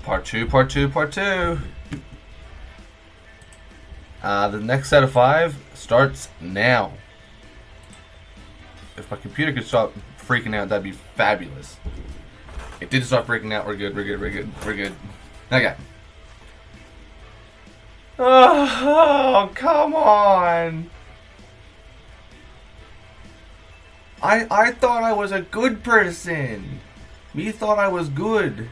Part two. The next set of 5 starts now. If my computer could stop freaking out, that'd be fabulous. It did stop freaking out. We're good. Okay. Oh, come on. I thought I was a good person. Me thought I was good.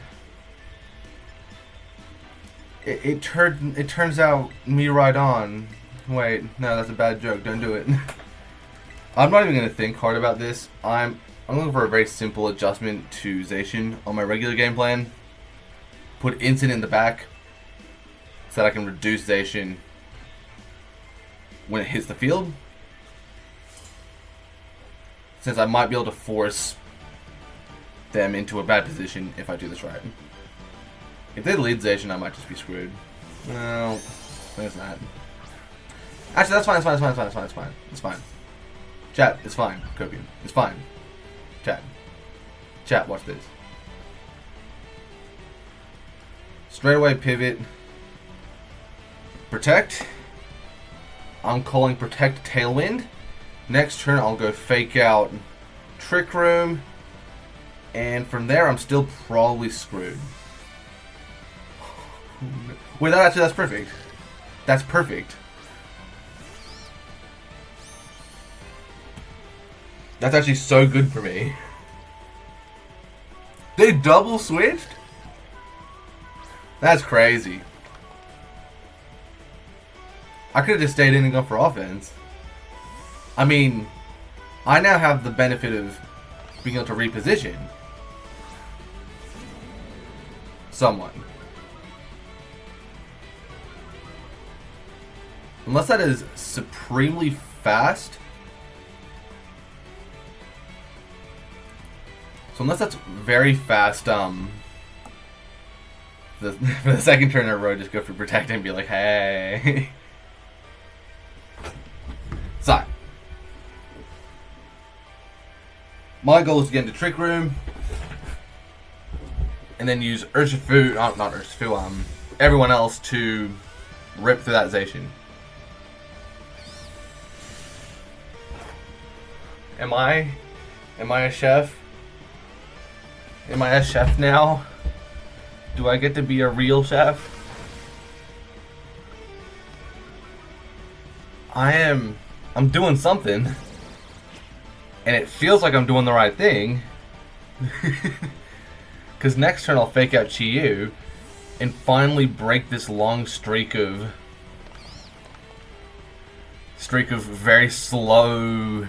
It turns out me right on. Wait, no, that's a bad joke. Don't do it. I'm not even gonna think hard about this. I'm looking for a very simple adjustment to Zacian on my regular game plan. Put Instant in the back so that I can reduce Zacian when it hits the field. Since I might be able to force them into a bad position if I do this right. If they lead Zacian, I might just be screwed. Well, there's that. Actually, that's fine. It's fine. Chat, it's fine. Copium, it's fine. Chat, watch this. Straight away pivot. Protect. I'm calling Protect Tailwind. Next turn, I'll go Fake Out Trick Room. And from there, I'm still probably screwed. Wait, that's perfect. That's perfect. That's actually so good for me. They double switched? That's crazy. I could have just stayed in and gone for offense. I mean, I now have the benefit of being able to reposition someone. Unless that is supremely fast. So unless that's very fast, for the second turn in a row, just go for Protect and be like, hey. So, my goal is to get into Trick Room, and then use Urshifu, not Urshifu, everyone else to rip through that Zacian. Am I a chef? Am I a chef now? Do I get to be a real chef? I'm doing something. And it feels like I'm doing the right thing. Because next turn I'll Fake Out Chi-Yu and finally break this long streak of very slow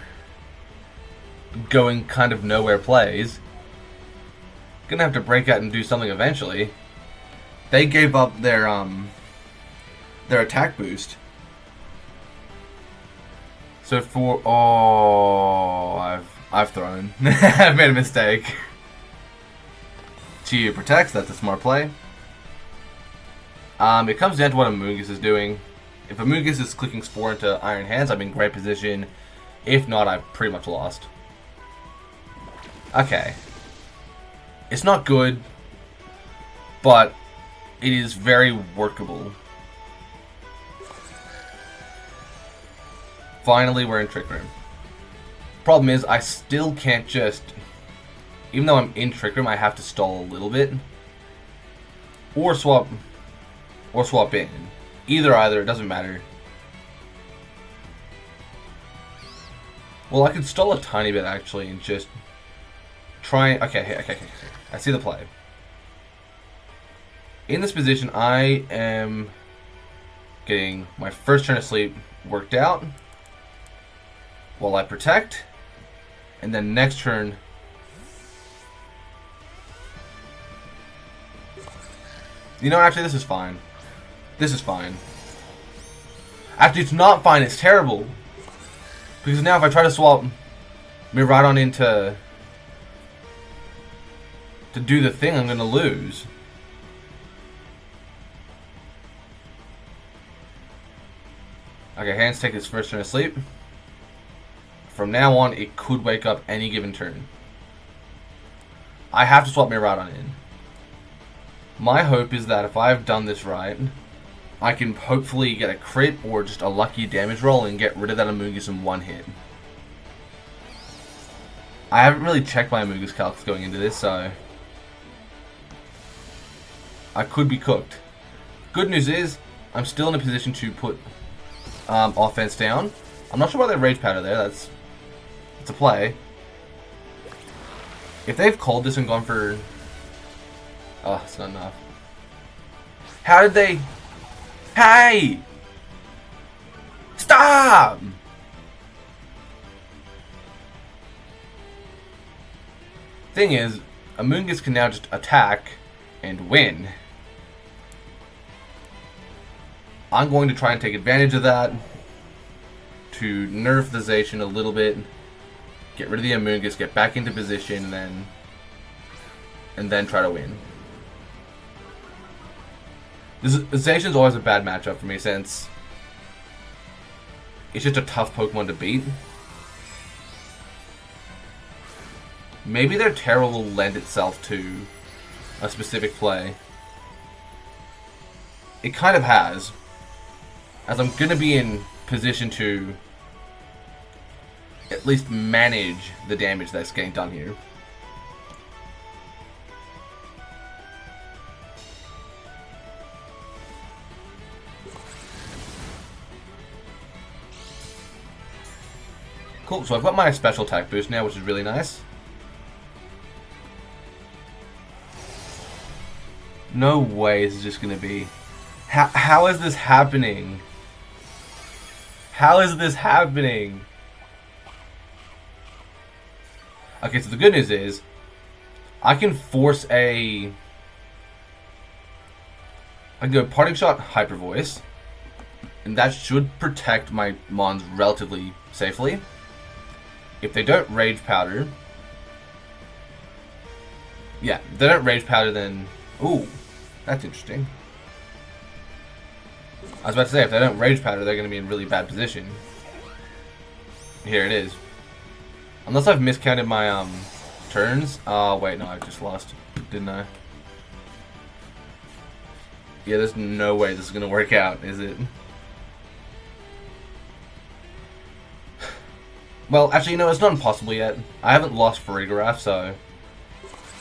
going kind of nowhere plays. Gonna have to break out and do something eventually. They gave up their attack boost. So for I've thrown. I've made a mistake. Chi-Yu protects, that's a smart play. It comes down to what Amoonguss is doing. If Amoonguss is clicking Spore into Iron Hands, I'm in great position. If not, I've pretty much lost. Okay. It's not good, but it is very workable. Finally, we're in Trick Room. Problem is, I still can't just... Even though I'm in Trick Room, I have to stall a little bit. Or swap in. Either, it doesn't matter. Well, I could stall a tiny bit, actually, and just... try... Okay. I see the play. In this position, I am getting my first turn of sleep worked out while I protect, and then next turn you know, actually this is fine. Actually, it's not fine, it's terrible. Because now if I try to swap Miraidon into to do the thing, I'm going to lose. Okay, Hands take his first turn of sleep. From now on, it could wake up any given turn. I have to swap Miraidon in. My hope is that if I've done this right, I can hopefully get a crit or just a lucky damage roll and get rid of that Amoonguss in one hit. I haven't really checked my Amoonguss calcs going into this, so I could be cooked. Good news is, I'm still in a position to put offense down. I'm not sure why they Rage Powder there, it's a play. If they've called this and gone for... Oh, it's not enough. How did they... Hey! Stop! Thing is, Amoonguss can now just attack and win. I'm going to try and take advantage of that to nerf the Zacian a little bit, get rid of the Amoonguss, get back into position, and then try to win. Zacian's always a bad matchup for me since it's just a tough Pokemon to beat. Maybe their Terror will lend itself to a specific play. It kind of has, as I'm going to be in position to at least manage the damage that's getting done here. Cool, so I've got my special attack boost now, which is really nice. No way this is just going to be... How is this happening? How is this happening? Okay, so the good news is I can force I can go Parting Shot, Hyper Voice, and that should protect my Mons relatively safely. If they don't Rage Powder... Yeah, if they don't Rage Powder, then... Ooh, that's interesting. I was about to say, if they don't Rage Powder, they're going to be in really bad position. Here it is. Unless I've miscounted my turns. Oh, wait, no, I just lost, didn't I? Yeah, there's no way this is going to work out, is it? Well, actually, no, it's not impossible yet. I haven't lost Febraury, so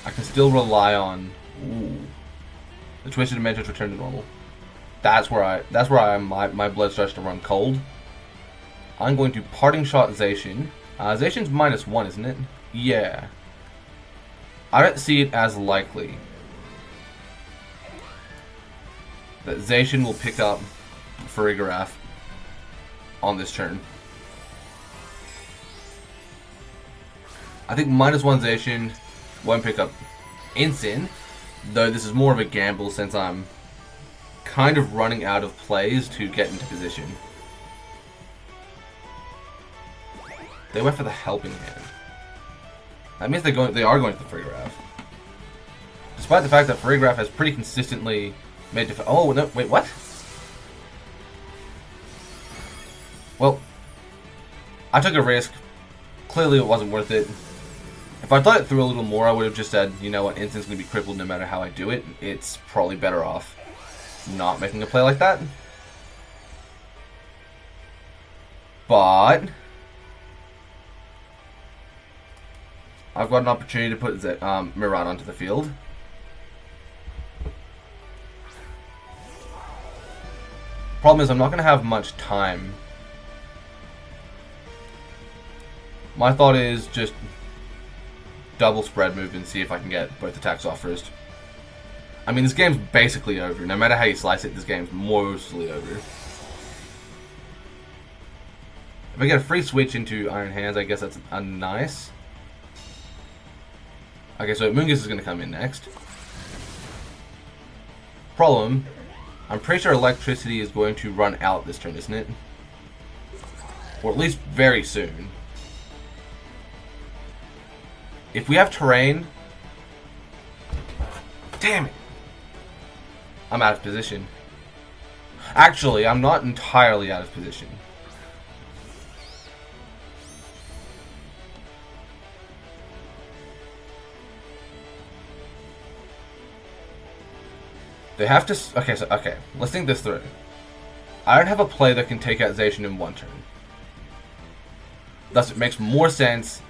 I can still rely on... Ooh. The Twisted Dimensions return to normal. That's where my blood starts to run cold. I'm going to Parting Shot Zacian. Zacian's -1, isn't it? Yeah. I don't see it as likely that Zacian will pick up Febraury on this turn. I think -1 Zacian won't pick up Incin, though this is more of a gamble since I'm kind of running out of plays to get into position. They went for the Helping Hand. That means they are going for the Febraury. Despite the fact that Febraury has pretty consistently made oh no, wait, what? Well, I took a risk. Clearly it wasn't worth it. If I thought it through a little more, I would have just said, you know what, Incin's going to be crippled no matter how I do it. It's probably better off not making a play like that. But I've got an opportunity to put Miran onto the field. Problem is, I'm not going to have much time. My thought is just double spread move and see if I can get both attacks off first. I mean, this game's basically over. No matter how you slice it, this game's mostly over. If I get a free switch into Iron Hands, I guess that's nice. Okay, so Amoonguss is going to come in next. Problem, I'm pretty sure Electricity is going to run out this turn, isn't it? Or at least very soon. If we have Terrain... Damn it! I'm out of position. Actually, I'm not entirely out of position. They have to... Okay, let's think this through. I don't have a play that can take out Zacian in one turn. Thus, it makes more sense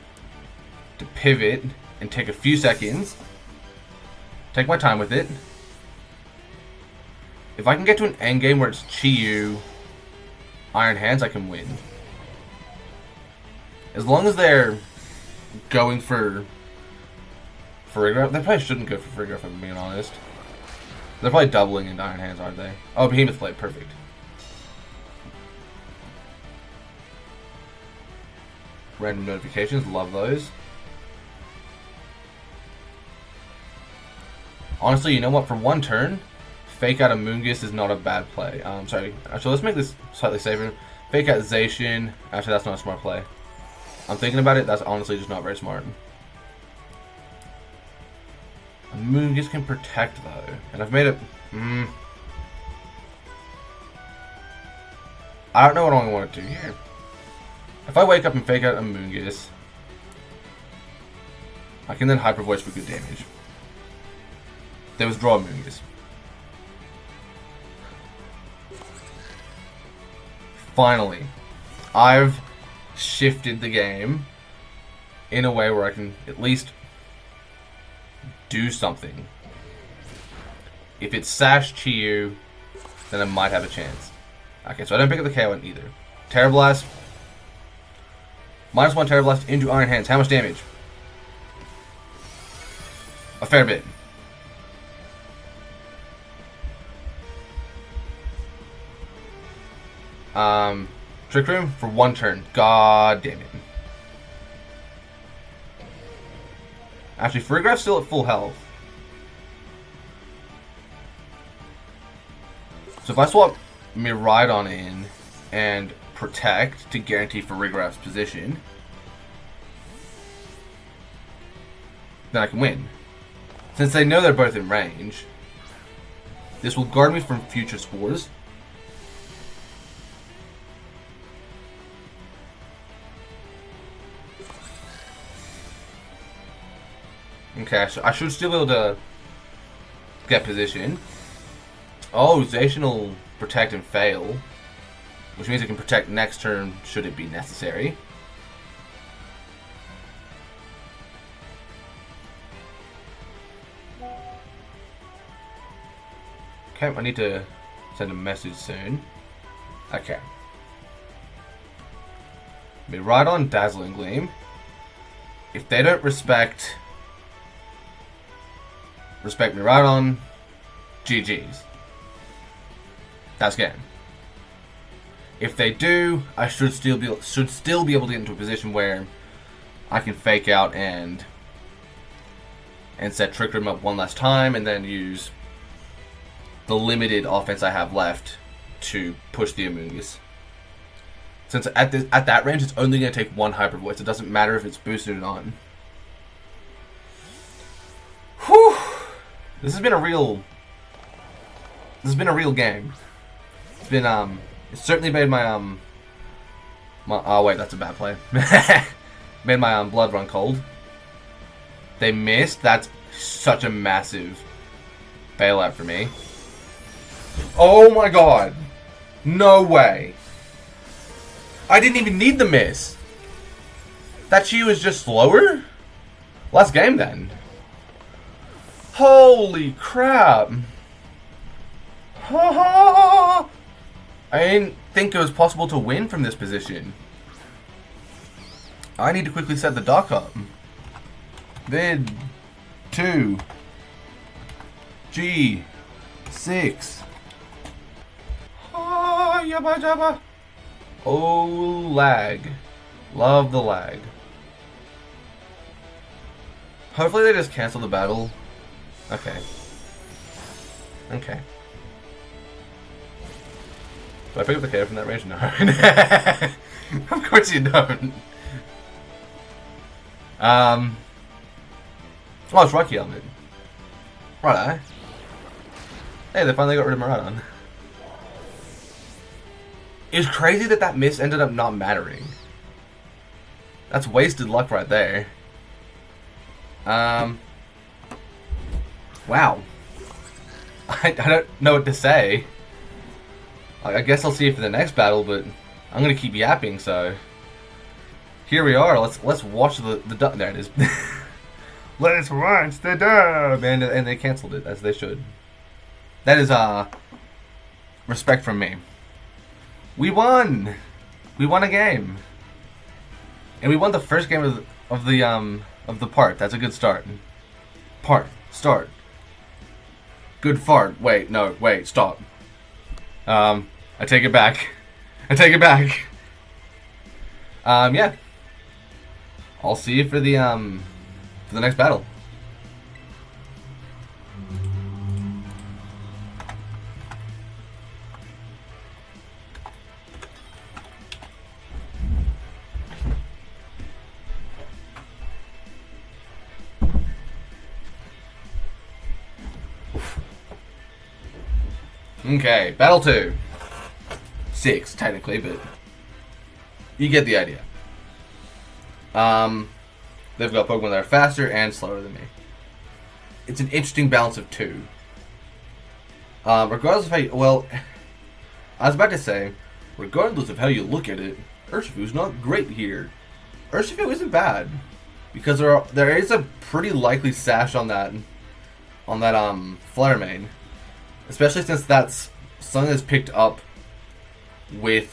to pivot and take a few seconds. Take my time with it. If I can get to an endgame where it's Chi-Yu, Iron Hands, I can win. As long as they're going for Farigiraf. They probably shouldn't go for Farigiraf, if I'm being honest. They're probably doubling into Iron Hands, aren't they? Oh, Behemoth Blade, perfect. Random notifications, love those. Honestly, you know what? For one turn, fake out a Moongus is not a bad play. Sorry. Actually, let's make this slightly safer. Fake out Zacian. Actually, that's not a smart play. I'm thinking about it. That's honestly just not very smart. A Moongus can protect, though. And I've made it... I don't know what I want to do here. If I wake up and fake out a Moongus, I can then Hyper Voice for good damage. They withdraw a Moongus. Finally, I've shifted the game in a way where I can at least do something. If it's Sash Chi-Yu, then I might have a chance. Okay, so I don't pick up the KO either. Terra Blast. -1 Terra Blast into Iron Hands. How much damage? A fair bit. Trick Room for one turn. God damn it. Actually, Farigiraf's still at full health. So if I swap Miraidon in and Protect to guarantee Farigiraf's position, then I can win. Since they know they're both in range, this will guard me from future spores. Okay, so I should still be able to get position. Oh, Zacian will protect and fail, which means it can protect next turn should it be necessary. Okay, I need to send a message soon. Okay. Miraidon, Dazzling Gleam. If they don't respect Miraidon, GG's. That's game. If they do, I should still be able to get into a position where I can fake out and set Trick Room up one last time, and then use the limited offense I have left to push the Amoonguss. Since at that range, it's only going to take one Hyper Voice. It doesn't matter if it's boosted or not. Whew. This has been a real game. It's been it's certainly made my oh wait, that's a bad play. Made my blood run cold. They missed. That's such a massive bailout for me. Oh my god. No way. I didn't even need the miss. That Chi was just slower? Last game then. Holy crap. I didn't think it was possible to win from this position. I need to quickly set the dock up. Vid 2 G6. Oh, yabba jabba. Oh, lag. Love the lag. Hopefully they just cancel the battle. Okay. Okay. Do I pick up the KO from that range? No. Of course you don't. Oh, it's Rocky Element. Right. Hey, they finally got rid of Miraidon. It's crazy that miss ended up not mattering. That's wasted luck right there. Wow. I don't know what to say. I guess I'll see it for the next battle, but I'm gonna keep yapping. So here we are. Let's watch the dub. There it is. Let's watch the dub, and they canceled it as they should. That is respect from me. We won. We won a game, and we won the first game of the part. That's a good start. Start. Good fart. Wait, no, wait, stop. I take it back. Yeah. I'll see you for the next battle. Okay, battle 2. 6, technically, but you get the idea. They've got Pokemon that are faster and slower than me. It's an interesting balance of 2. Regardless of how you, well, I was about to say, regardless of how you look at it, Urshifu's not great here. Urshifu isn't bad, because there is a pretty likely sash on that Fluttermane. Especially since that's something that's picked up with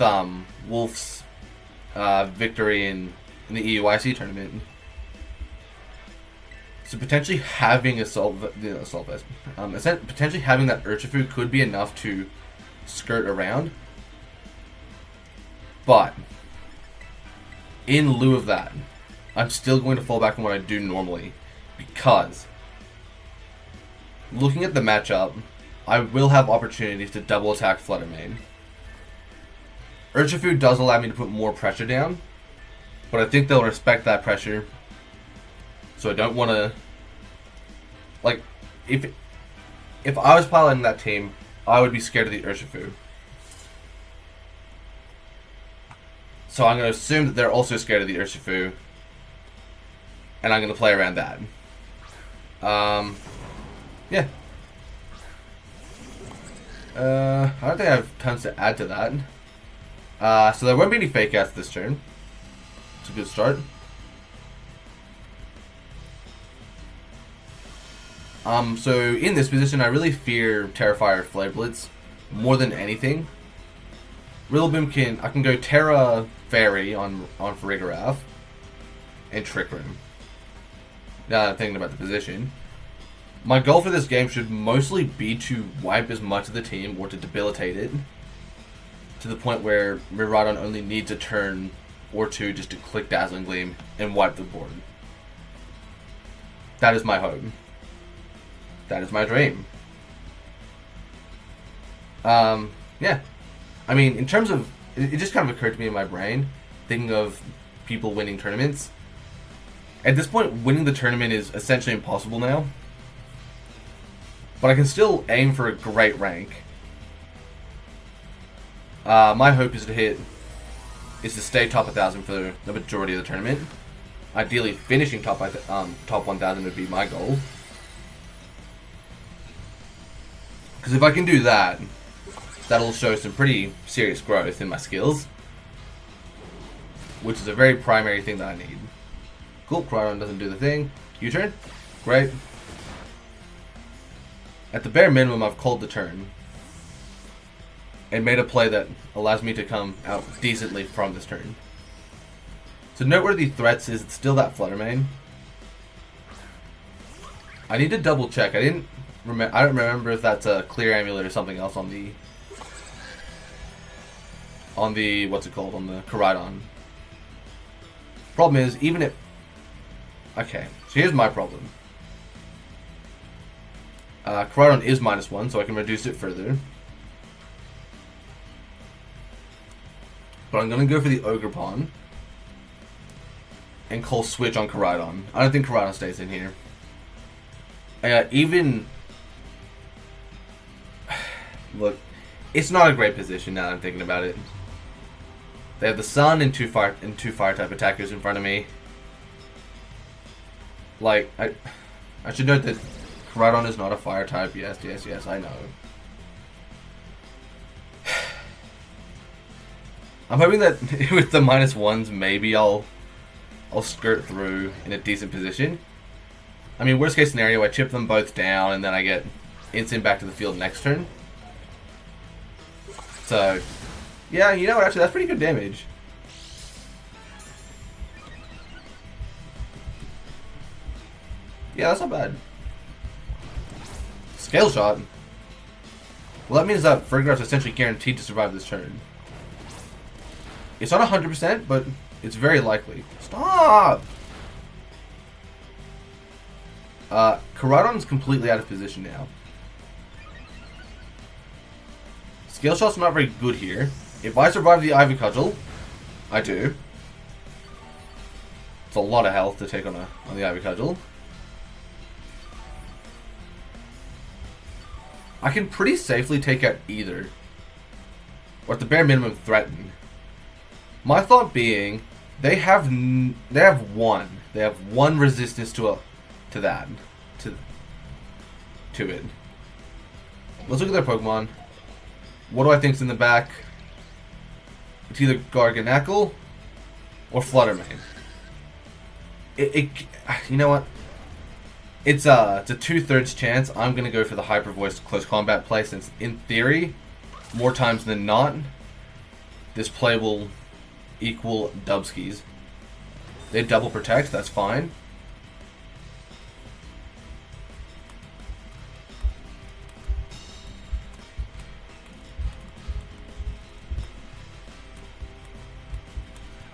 Wolf's victory in the E.I.D.I.L tournament. So potentially having potentially having that Urshifu could be enough to skirt around. But in lieu of that, I'm still going to fall back on what I do normally, because looking at the matchup, I will have opportunities to double attack Fluttermane. Urshifu does allow me to put more pressure down, but I think they'll respect that pressure. So I don't want to, like, if I was piloting that team, I would be scared of the Urshifu. So I'm going to assume that they're also scared of the Urshifu, and I'm going to play around that. Yeah. I don't think I have tons to add to that. So there won't be any fake outs this turn. It's a good start. So in this position, I really fear Terrafire Flare Blitz more than anything. Rillaboom I can go Terra Fairy on Farigiraf and Trick Room. Now that I'm thinking about the position. My goal for this game should mostly be to wipe as much of the team or to debilitate it to the point where Miraidon only needs a turn or two just to click Dazzling Gleam and wipe the board. That is my hope. That is my dream. Yeah. I mean, in terms of... It just kind of occurred to me in my brain, thinking of people winning tournaments. At this point, winning the tournament is essentially impossible now. But I can still aim for a great rank. My hope is to stay top 1,000 for the majority of the tournament. Ideally, finishing top 1,000 would be my goal. Because if I can do that, that'll show some pretty serious growth in my skills, which is a very primary thing that I need. Cool, Cryon doesn't do the thing. U-turn, great. At the bare minimum, I've called the turn and made a play that allows me to come out decently from this turn. So noteworthy threats is still that Fluttermane. I need to double check. I don't remember if that's a clear amulet or something else on the what's it called, on the Koraidon. Problem is, even if... Okay, so here's my problem. Koraidon is -1, so I can reduce it further. But I'm going to go for the Ogerpon and call switch on Koraidon. I don't think Koraidon stays in here. Even... Look, it's not a great position now that I'm thinking about it. They have the Sun and two fire type attackers in front of me. Like, I should note that Koraidon is not a fire type. Yes, yes, yes, I know. I'm hoping that with the -1s, maybe I'll skirt through in a decent position. I mean, worst case scenario, I chip them both down and then I get instant back to the field next turn. So, yeah, you know what? Actually, that's pretty good damage. Yeah, that's not bad. Scale shot. Well, that means that Febraury is essentially guaranteed to survive this turn. It's not 100%, but it's very likely. Stop! Koraidon's completely out of position now. Scale shot's not very good here. If I survive the Ivy Cudgel, I do. It's a lot of health to take on the Ivy Cudgel. I can pretty safely take out either, or at the bare minimum threaten. My thought being, they have one resistance to it. Let's look at their Pokemon. What do I think's in the back? It's either Garganacl or Fluttermane. You know what? It's a 2/3 chance. I'm gonna go for the Hyper Voice close combat play, since in theory, more times than not, this play will equal Dubskis. They double protect. That's fine.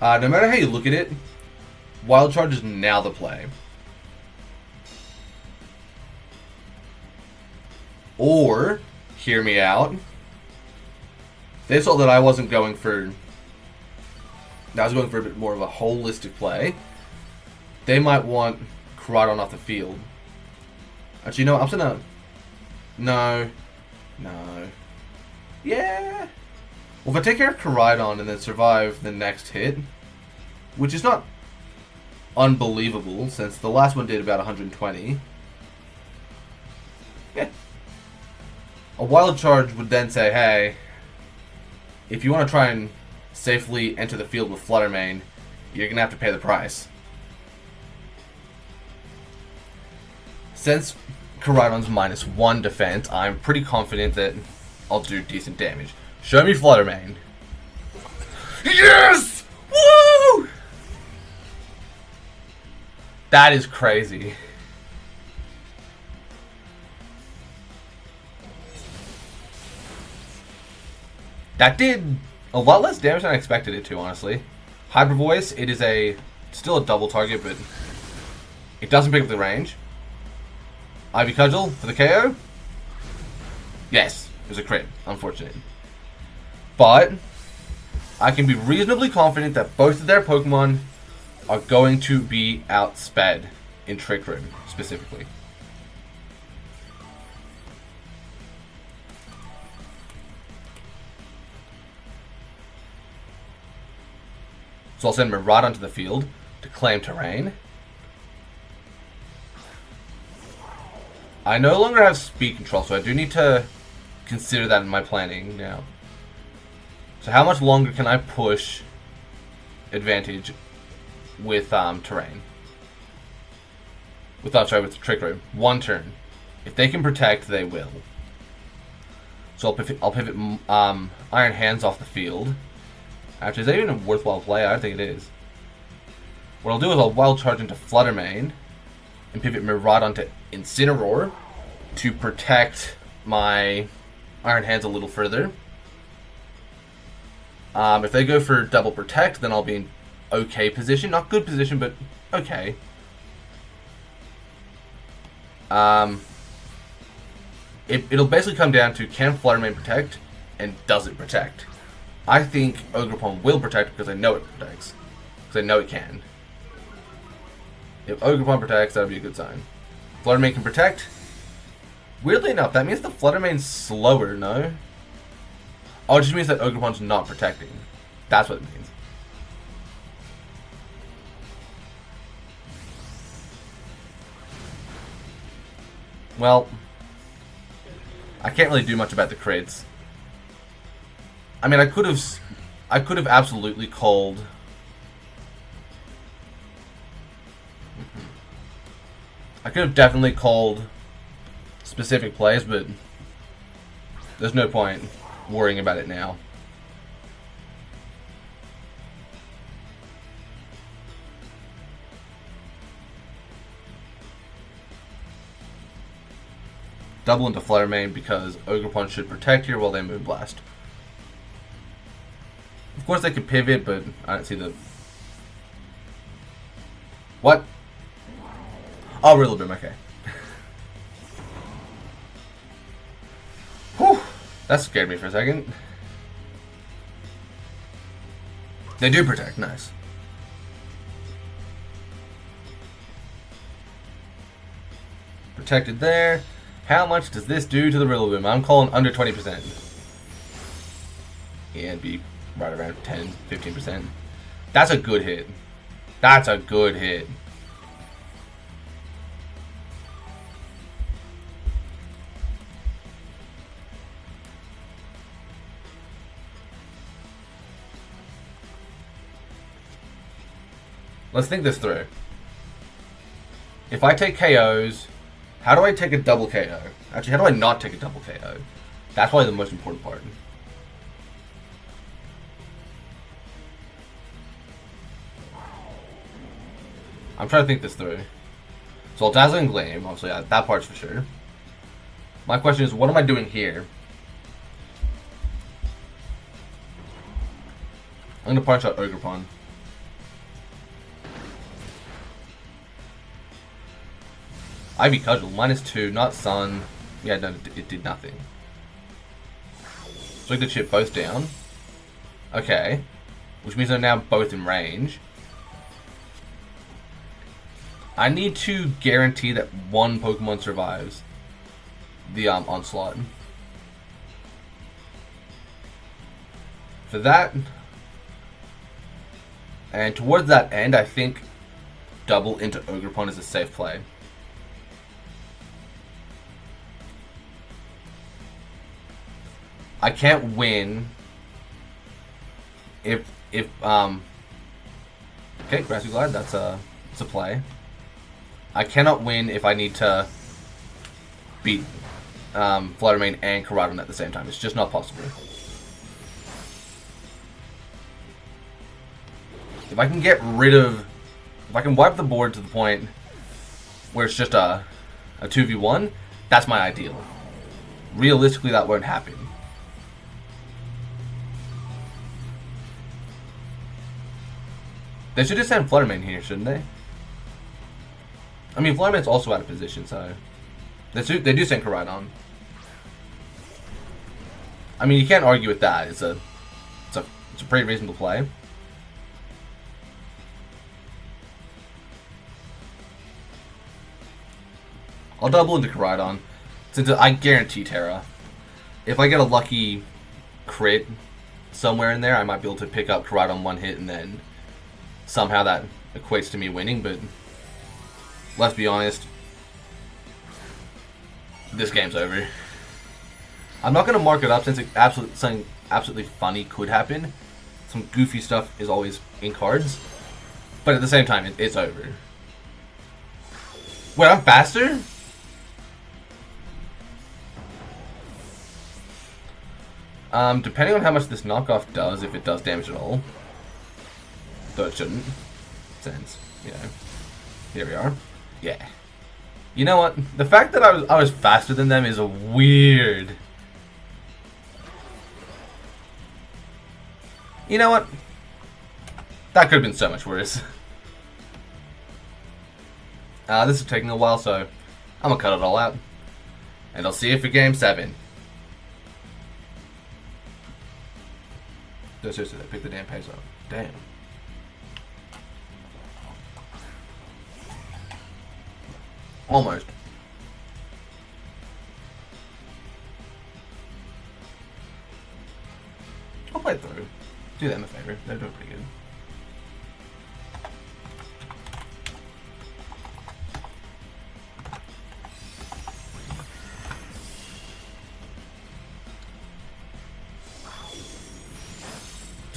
No matter how you look at it, Wild Charge is now the play. Or, hear me out, they saw that I wasn't going for... I was going for a bit more of a holistic play. They might want Koraidon off the field. Actually, no, I'm just gonna... No. Yeah. Well, if I take care of Koraidon and then survive the next hit, which is not unbelievable, since the last one did about 120. Yeah. A Wild Charge would then say, hey, if you want to try and safely enter the field with Fluttermane, you're going to have to pay the price. Since Koraidon's -1 defense, I'm pretty confident that I'll do decent damage. Show me Fluttermane. Yes! Woo! That is crazy. That did a lot less damage than I expected it to, honestly. Hyper Voice, it is still a double target, but it doesn't pick up the range. Ivy Cudgel for the KO. Yes, it was a crit. Unfortunate. But I can be reasonably confident that both of their Pokemon are going to be outsped in Trick Room, specifically. So I'll send Miraidon onto the field to claim terrain. I no longer have speed control, so I do need to consider that in my planning now. So how much longer can I push advantage with terrain? With Trick Room. 1 turn. If they can protect, they will. So I'll pivot Iron Hands off the field. Actually, is that even a worthwhile play? I don't think it is. What I'll do is I'll Wild Charge into Fluttermane and pivot Miraidon to Incineroar to protect my Iron Hands a little further. If they go for double protect, then I'll be in okay position. Not good position, but okay. It'll basically come down to, can Fluttermane protect, and does it protect? I think Ogerpon will protect because I know it protects. Because I know it can. If Ogerpon protects, that would be a good sign. Fluttermane can protect. Weirdly enough, that means the Fluttermane's slower, no? Oh, it just means that Ogerpon's not protecting. That's what it means. Well, I can't really do much about the crits. I mean, I could have absolutely called. I could have definitely called specific plays, but there's no point worrying about it now. Double into Flutter Mane because Ogre Punch should protect here while they Moonblast. Of course they could pivot, but I don't see the... What? Oh, Rillaboom, okay. Whew, that scared me for a second. They do protect, nice. Protected there. How much does this do to the Rillaboom? I'm calling under 20%. Yeah, it'd be right around 10, 15%. That's a good hit. That's a good hit. Let's think this through. If I take KOs, how do I take a double KO? Actually, how do I not take a double KO? That's probably the most important part. I'm trying to think this through. So I'll Dazzling Gleam, obviously, that part's for sure. My question is, what am I doing here? I'm going to punch out Ogerpon. Ivy Cudgel, -2, not Sun. Yeah, no, it did nothing. So I could chip both down. Okay. Which means they're now both in range. I need to guarantee that one Pokemon survives the onslaught. For that, and towards that end, I think double into Ogerpon is a safe play. I can't win if okay, Grassy Glide, that's a play. I cannot win if I need to beat Flutter Mane and Koraidon at the same time. It's just not possible. If I can get rid of, if I can wipe the board to the point where it's just a 2v1, that's my ideal. Realistically, that won't happen. They should just send Flutter Mane here, shouldn't they? I mean, Flutter Mane's also out of position, so they do send Koraidon. I mean, you can't argue with that. It's a pretty reasonable play. I'll double into Koraidon, since I guarantee Terra. If I get a lucky crit somewhere in there, I might be able to pick up Koraidon one hit and then somehow that equates to me winning, but let's be honest, this game's over. I'm not going to mark it up since something absolutely funny could happen. Some goofy stuff is always in cards, but at the same time, it's over. Wait, I'm faster? Depending on how much this knockoff does, if it does damage at all. Though it shouldn't. Since, you know, here we are. Yeah. You know what? The fact that I was faster than them is a weird. You know what? That could have been so much worse. This is taking a while, so I'm gonna cut it all out. And I'll see you for Game 7. No, seriously, they picked the damn pace up. Damn. Almost. I'll play it through. Do them a favor. They're doing pretty good.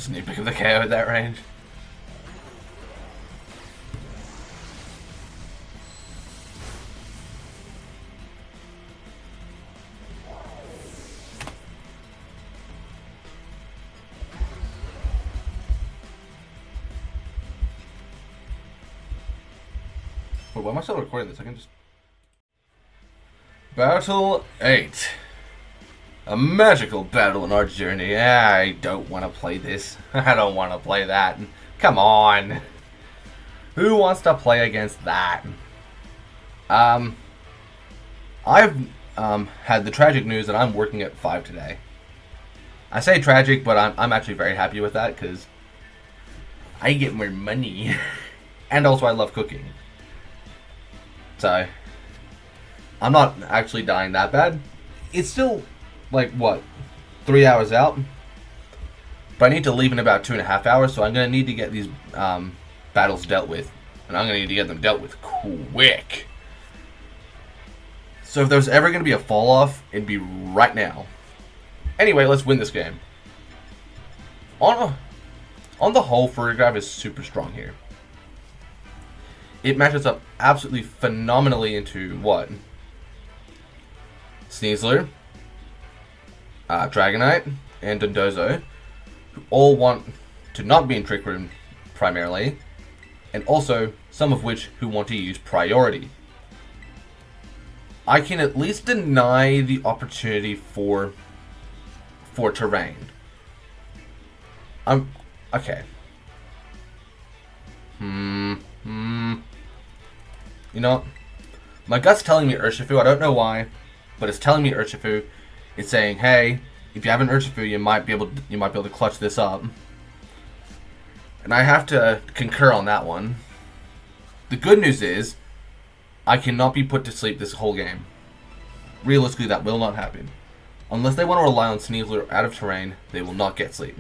Sneak peek of the KO at that range. Wait, why am I still recording this? I can just... Battle 8. A magical battle in our journey. I don't want to play this. I don't want to play that. Come on. Who wants to play against that? I've had the tragic news that I'm working at 5 today. I say tragic, but I'm actually very happy with that because I get more money. And also I love cooking. So I'm not actually dying that bad. It's still like what, 3 hours out, but I need to leave in about 2.5 hours, so I'm gonna need to get these battles dealt with, and I'm gonna need to get them dealt with quick. So if there's ever gonna be a fall off, it'd be right now. Anyway, let's win this game. On the whole, Febraury is super strong here. It matches up absolutely phenomenally into what? Sneasler, Dragonite, and Dondozo, who all want to not be in Trick Room primarily, and also some of which who want to use Priority. I can at least deny the opportunity for terrain. Okay. You know, my gut's telling me Urshifu. I don't know why, but it's telling me Urshifu. It's saying, hey, if you have an Urshifu, you might be able to clutch this up. And I have to concur on that one. The good news is, I cannot be put to sleep this whole game. Realistically, that will not happen. Unless they want to rely on Sneasler out of terrain, they will not get sleep.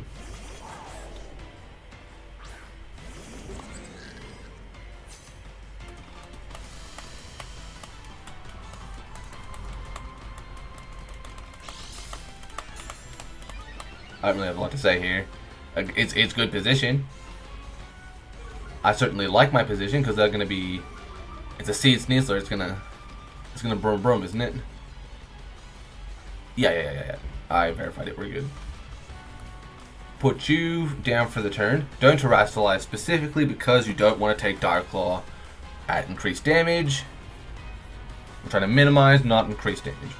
I don't really have a lot to say here. It's good position. I certainly like my position because they're gonna be. It's a Seed Sneasler. It's gonna broom, isn't it? Yeah. I verified it. We're good. Put you down for the turn. Don't Terastallize specifically because you don't want to take Dire Claw at increased damage. I'm trying to minimize, not increase damage.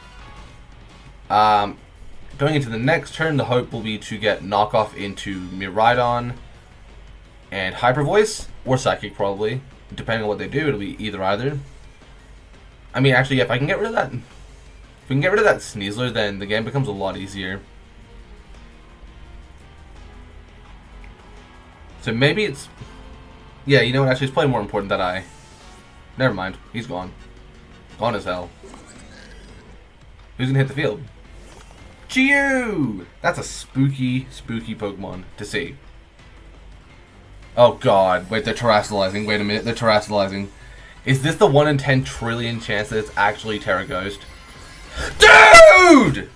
Going into the next turn, the hope will be to get knockoff into Miraidon and Hyper Voice, or Psychic probably. Depending on what they do, it'll be either. I mean, actually, if I can get rid of that, if we can get rid of that Sneasler, then the game becomes a lot easier. So maybe it's, yeah, you know what? Actually, it's probably more important that I. Never mind, he's gone. Gone as hell. Who's gonna hit the field? Chew! That's a spooky Pokemon to see. Oh god, wait, they're Terastallizing. Wait a minute, they're Terastallizing. Is this the 1 in 10 trillion chance that it's actually Terra Ghost? Dude!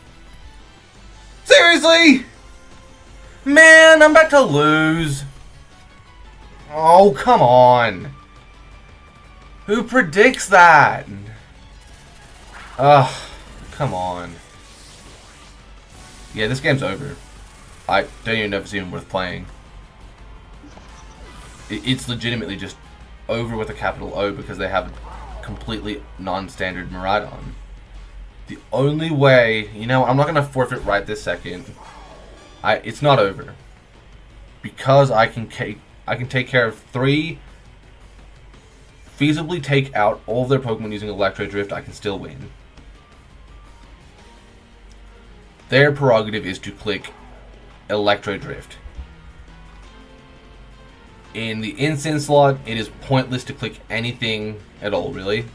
Seriously? Man, I'm about to lose. Oh, come on. Who predicts that? Ugh, come on. Yeah, this game's over. I don't even know if it's even worth playing. It's legitimately just over with a capital O because they have a completely non-standard Miraidon. The only way, you know, I'm not gonna forfeit right this second. It's not over because I can take care of 3. Feasibly take out all of their Pokemon using Electro Drift. I can still win. Their prerogative is to click Electro Drift. In the instant slot, it is pointless to click anything at all, really.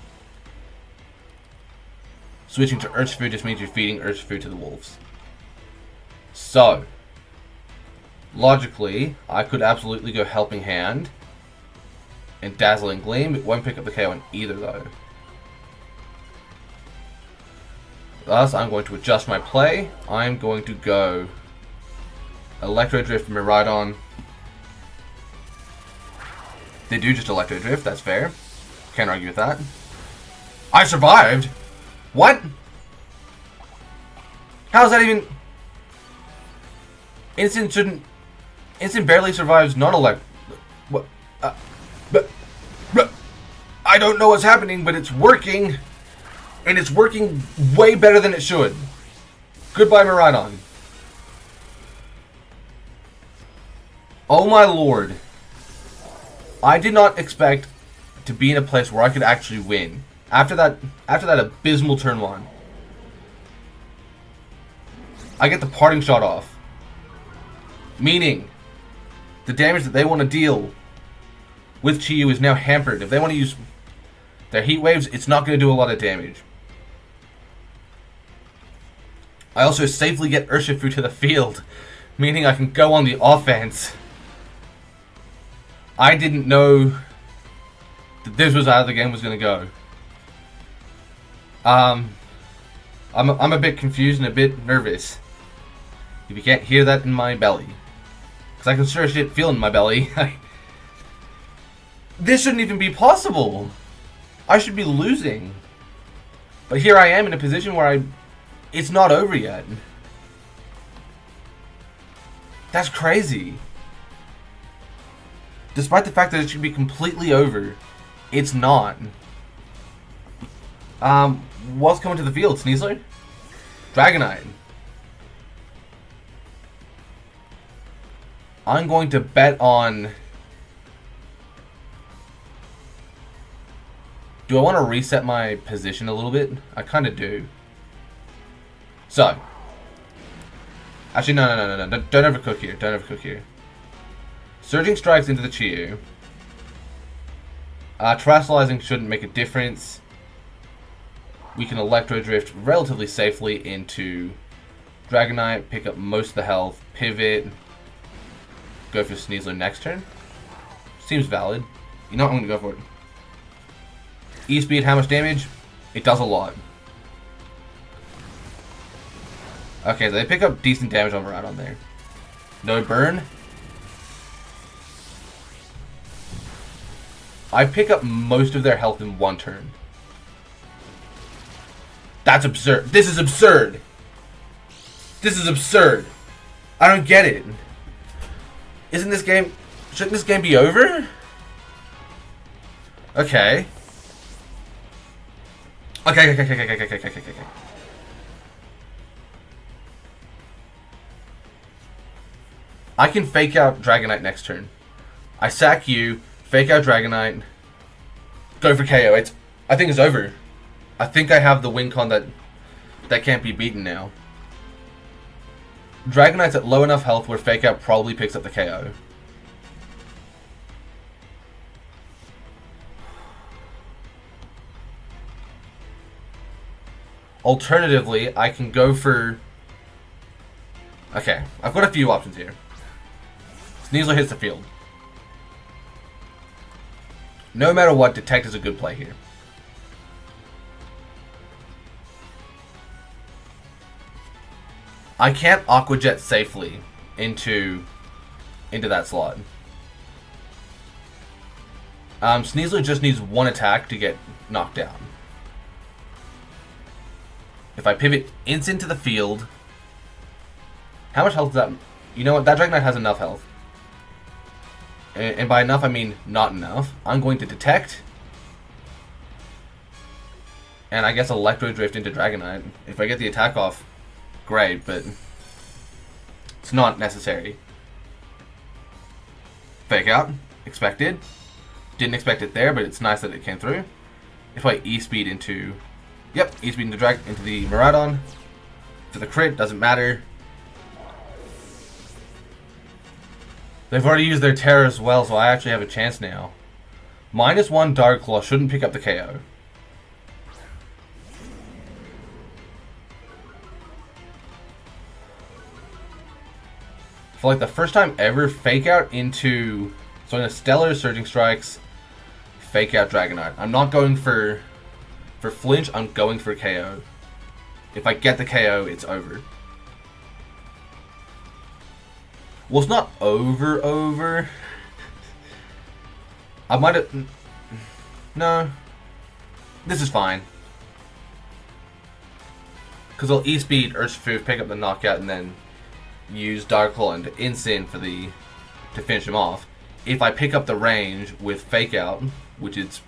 Switching to Urshifu just means you're feeding Urshifu to the wolves. So, logically, I could absolutely go Helping Hand and Dazzling Gleam. It won't pick up the KO on either, though. Thus, I'm going to adjust my play. I'm going to go Electro Drift, Miraidon. They do just Electro Drift, that's fair. Can't argue with that. I survived? What? How is that even... Instant barely survives non-elect... What? I don't know what's happening, but it's working. And it's working way better than it should. Goodbye, Miraidon. Oh my lord. I did not expect to be in a place where I could actually win. After that abysmal turn 1. I get the parting shot off. Meaning, the damage that they want to deal with Chiyu is now hampered. If they want to use their heat waves, it's not going to do a lot of damage. I also safely get Urshifu to the field, meaning I can go on the offense. I didn't know that this was how the game was going to go. I'm a bit confused and a bit nervous. If you can't hear that in my belly. Because I can sure as shit feel in my belly. This shouldn't even be possible. I should be losing. But here I am in a position where it's not over yet. That's crazy. Despite the fact that it should be completely over, it's not. What's coming to the field? Sneasler? Dragonite. I'm going to bet on... Do I want to reset my position a little bit? I kind of do. So. Actually, no. Don't overcook here. Don't overcook here. Surging Strikes into the Chiyu. Terrestrializing shouldn't make a difference. We can Electro Drift relatively safely into Dragonite, pick up most of the health, pivot, go for Sneasler next turn. Seems valid. You know what, I'm going to go for it. E-Speed, how much damage? It does a lot. Okay, so they pick up decent damage on Miraidon there. No burn. I pick up most of their health in one turn. That's absurd. This is absurd. This is absurd. I don't get it. Isn't this game... Shouldn't this game be over? Okay. Okay. I can fake out Dragonite next turn. I sack you, fake out Dragonite, go for KO. I think it's over. I think I have the win con that can't be beaten now. Dragonite's at low enough health where fake out probably picks up the KO. Alternatively, I can go for... Okay, I've got a few options here. Sneasler hits the field. No matter what, Detect is a good play here. I can't Aqua Jet safely into that slot. Sneasler just needs one attack to get knocked down. If I pivot instant to the field... How much health is that? You know what? That Dragonite has enough health. And by enough, I mean not enough. I'm going to Detect. And I guess Electro Drift into Dragonite. If I get the attack off, great, but it's not necessary. Fake out. Expected. Didn't expect it there, but it's nice that it came through. If I E-Speed into... Yep, E-Speed into the Miraidon. For the crit, doesn't matter. They've already used their Terror as well, so I actually have a chance now. -1 Dark Claw shouldn't pick up the KO. For like the first time ever, fake out into... So in a Stellar Surging Strikes, fake out Dragonite. I'm not going for flinch, I'm going for KO. If I get the KO, it's over. Well, it's not over. I might have... No. This is fine. Because I'll E-Speed Urshifu, pick up the knockout, and then use Dark Claw and Instant for to finish him off. If I pick up the range with Fake Out, which is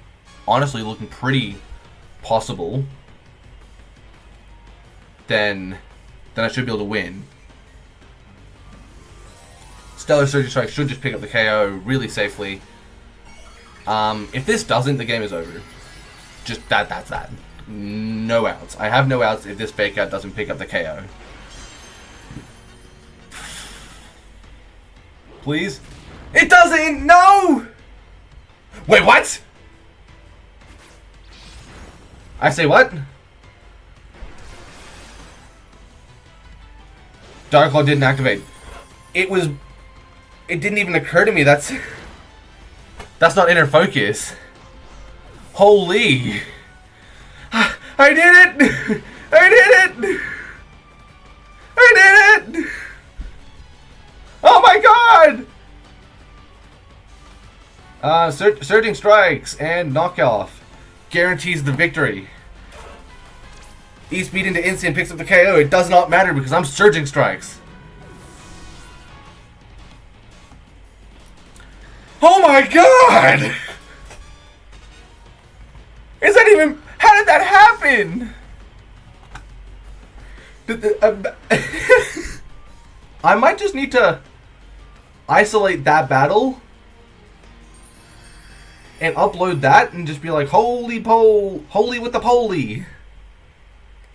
honestly looking pretty possible, then I should be able to win. Stellar Surgery Strike should just pick up the KO really safely. If this doesn't, the game is over. Just that's that. No outs. I have no outs if this Fake Out doesn't pick up the KO. Please? It doesn't! No! Wait, what? I say what? Dark Claw didn't activate. It didn't even occur to me. That's not inner focus. Holy. I did it! I did it! I did it! Oh my god! Surging Strikes and Knockoff guarantees the victory. E-Speed into Instant picks up the KO. It does not matter because I'm Surging Strikes. Oh my god! Is that even... How did that happen? I might just need to isolate that battle and upload that and just be like, holy pole, holy with the poley.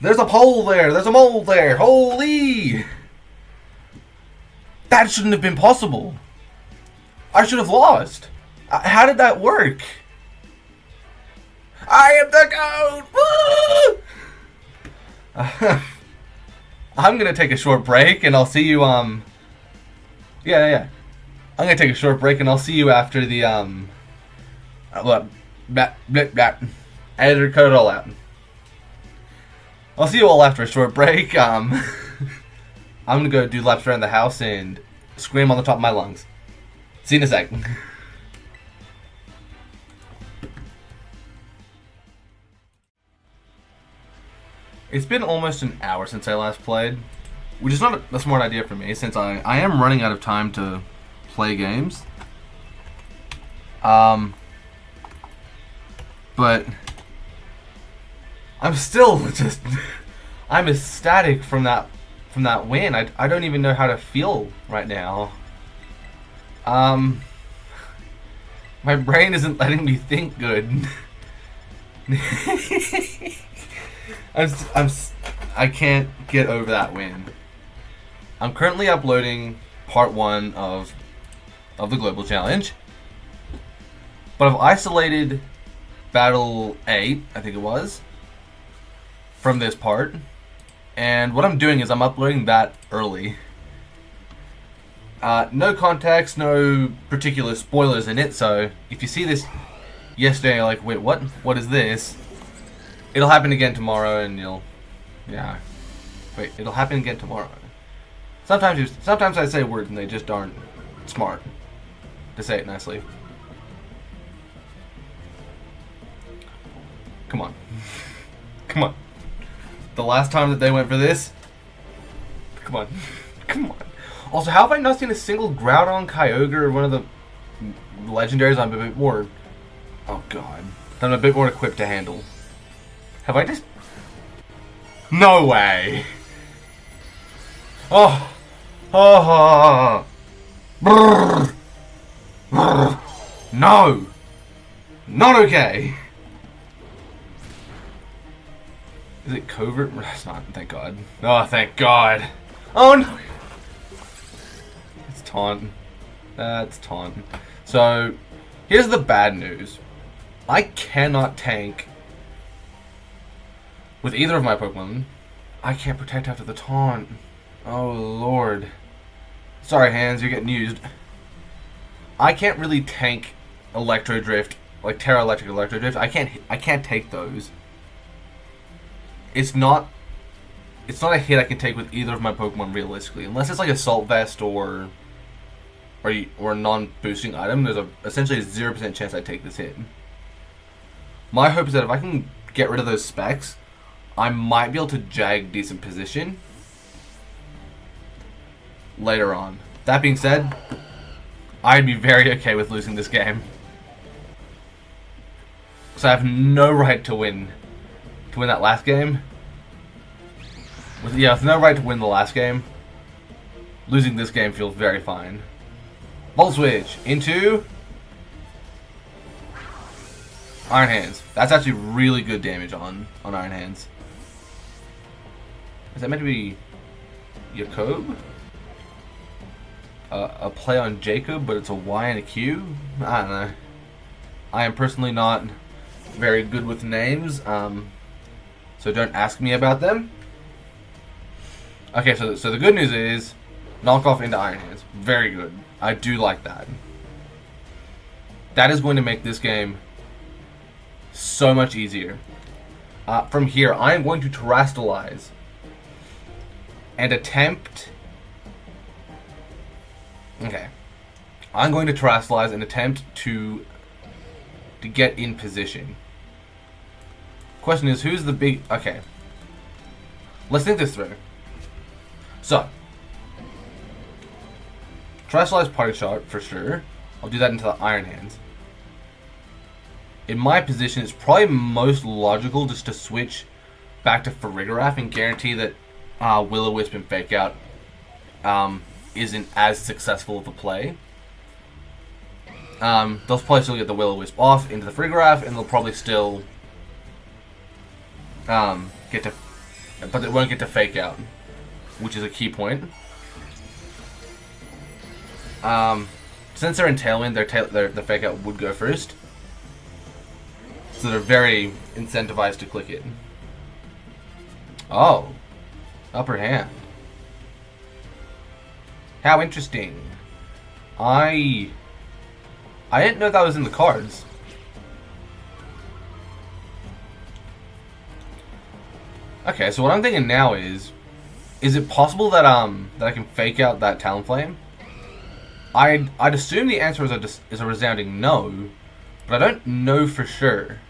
There's a pole there, there's a mole there, holy. That shouldn't have been possible. I should have lost. How did that work? I am the GOAT! I'm gonna take a short break and I'll see you, yeah. I'm gonna take a short break and I'll see you after the, editor code all out. I'll see you all after a short break. I'm gonna go do laps around the house and scream on the top of my lungs. See you in a sec. It's been almost an hour since I last played, which is not a smart idea for me since I am running out of time to play games. But I'm still just I'm ecstatic from that win. I don't even know how to feel right now. My brain isn't letting me think good. I can't get over that win. I'm currently uploading part 1 of the global challenge, but I've isolated battle 8, I think it was, from this part, and what I'm doing is I'm uploading that early. No context, no particular spoilers in it, so if you see this yesterday, you're like, wait, what? What is this? It'll happen again tomorrow, and yeah. Wait, it'll happen again tomorrow. Sometimes I say words and they just aren't smart to say it nicely. Come on. Come on. The last time that they went for this? Come on. Come on. Also, how have I not seen a single Groudon, Kyogre, or one of the legendaries I'm a bit more... Oh god. I'm a bit more equipped to handle. Have I just... No way! Oh! Oh! Brrr. Brrr. No! Not okay! Is it covert? It's not, thank god. Oh, thank god! Oh no! It's taunting. That's taunting. So, here's the bad news. I cannot tank with either of my Pokemon. I can't protect after the taunt. Oh lord. Sorry, hands, you're getting used. I can't really tank Electro Drift, like Terra Electric Electro Drift. I can't take those. It's not a hit I can take with either of my Pokemon realistically, unless it's like Assault Vest or or a non-boosting item, there's essentially a 0% chance I take this hit. My hope is that if I can get rid of those specs, I might be able to jag decent position later on. That being said, I'd be very okay with losing this game. So I have no right to win that last game. With no right to win the last game. Losing this game feels very fine. Volt switch into Iron Hands. That's actually really good damage on Iron Hands. Is that meant to be Jacob? A play on Jacob, but it's a Y and a Q? I don't know. I am personally not very good with names, so don't ask me about them. Okay, so the good news is knockoff into Iron Hands. Very good. I do like that. That is going to make this game so much easier. From here, I am going to terrestrialize and attempt... Okay. I'm going to terrestrialize and attempt to get in position. Question is, who's the big... Okay. Let's think this through. So. Terrestrialize Party Shot, for sure. I'll do that into the Iron Hands. In my position, it's probably most logical just to switch back to Febraury and guarantee that Will-O-Wisp and Fake Out isn't as successful of a play. They'll probably still get the Will-O-Wisp off into the Febraury, and they'll probably still get to... But they won't get to Fake Out, which is a key point. Since they're in Tailwind, their Fake Out would go first. So they're very incentivized to click it. Oh. Upper hand. How interesting. I didn't know that was in the cards. Okay, so what I'm thinking now is it possible that that I can fake out that Talonflame? I'd assume the answer is a resounding no, but I don't know for sure.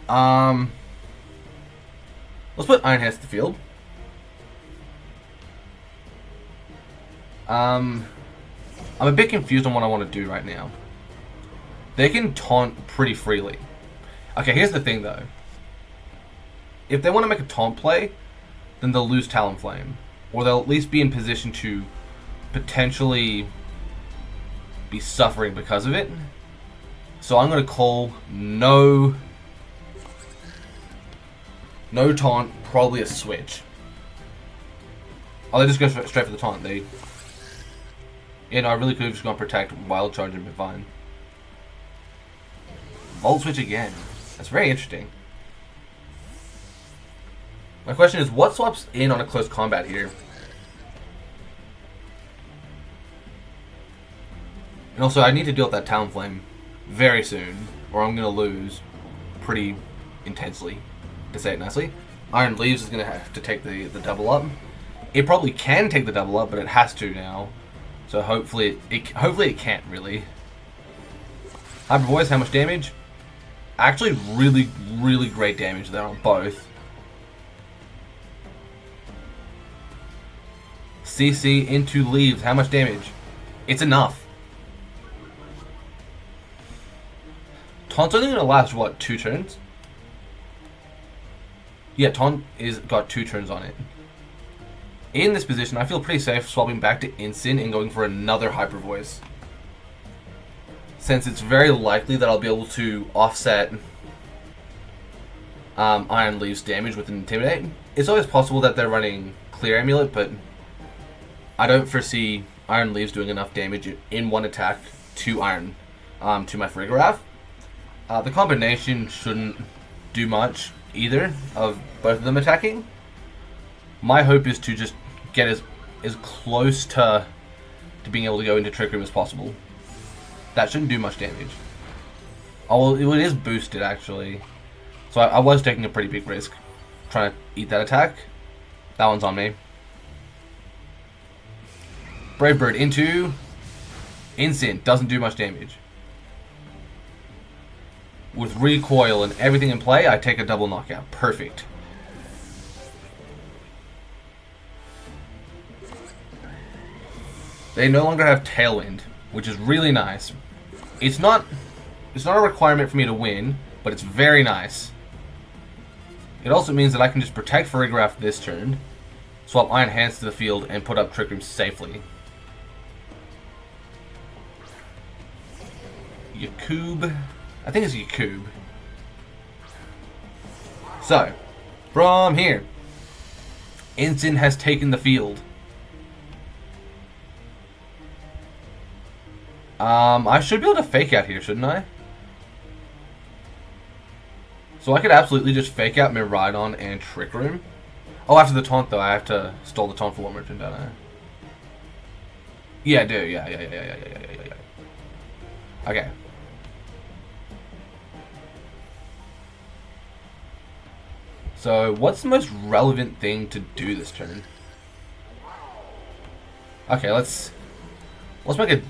Let's put Iron Hands to the field. I'm a bit confused on what I want to do right now. They can taunt pretty freely. Okay, here's the thing though. If they want to make a taunt play, then they'll lose Talonflame. Or they'll at least be in position to potentially be suffering because of it. So I'm going to call no taunt, probably a switch. Oh, they just go straight for the taunt. Yeah, no, I really could have just gone Protect, Wild Charge, and been fine. Volt Switch again. That's very interesting. My question is, what swaps in on a close combat here? And also, I need to deal with that Talonflame very soon, or I'm going to lose pretty intensely, to say it nicely. Iron Leaves is going to have to take the double up. It probably can take the double up, but it has to now. So hopefully it can't really. Hyper Voice, how much damage? Actually, really, really great damage there on both. CC into Leaves, how much damage? It's enough. Taunt's only going to last, what, 2 turns? Yeah, Taunt got 2 turns on it. In this position, I feel pretty safe swapping back to Instant and going for another Hyper Voice. Since it's very likely that I'll be able to offset Iron Leaf's damage with Intimidate. It's always possible that they're running Clear Amulet, but I don't foresee Iron Leaves doing enough damage in one attack to my Febraury. The combination shouldn't do much either of both of them attacking. My hope is to just get as close to being able to go into Trick Room as possible. That shouldn't do much damage. Oh, well, it is boosted actually. So I was taking a pretty big risk trying to eat that attack. That one's on me. Brave Bird into Instant. Doesn't do much damage. With recoil and everything in play, I take a double knockout. Perfect. They no longer have Tailwind, which is really nice. It's not a requirement for me to win, but it's very nice. It also means that I can just protect Febraury this turn, swap Iron Hands to the field, and put up Trick Room safely. Yakub. I think it's Yakub. So, from here, Instant has taken the field. I should be able to fake out here, shouldn't I? So I could absolutely just fake out Miraidon and Trick Room. Oh, after the taunt though, I have to stall the taunt for one more turn, don't I? Yeah, I do. Yeah. Okay. So, what's the most relevant thing to do this turn? Okay, let's make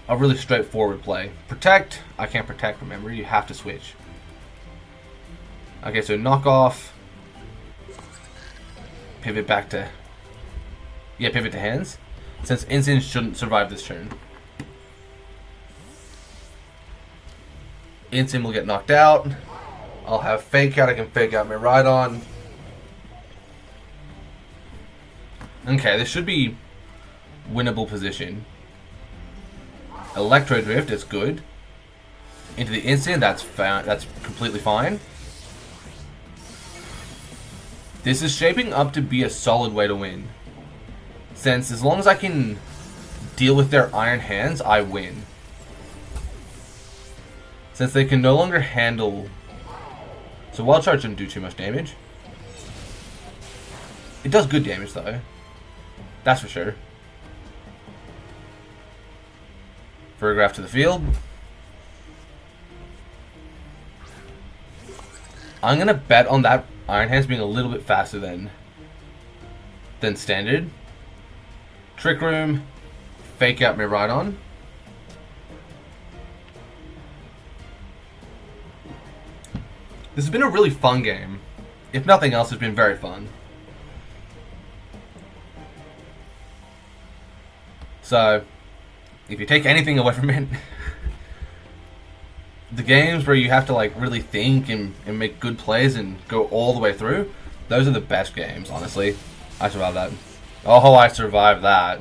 a really straightforward play. Protect. I can't protect, remember. You have to switch. Okay, so knock off. Pivot back to... Yeah, pivot to hands. Since Instant shouldn't survive this turn. Instant will get knocked out. I'll have fake out. I can fake out my Miraidon. Okay, this should be winnable position. Electro Drift is good. Into the Instant, that's completely fine. This is shaping up to be a solid way to win. Since as long as I can deal with their Iron Hands, I win. Since they can no longer handle... So Wild Charge doesn't do too much damage. It does good damage though. That's for sure. Febraury to the field. I'm going to bet on that Iron Hands being a little bit faster than standard. Trick Room. Fake out Miraidon. This has been a really fun game. If nothing else, it's been very fun. So, if you take anything away from it, the games where you have to like really think and make good plays and go all the way through, those are the best games, honestly. I survived that. Oh, I survived that.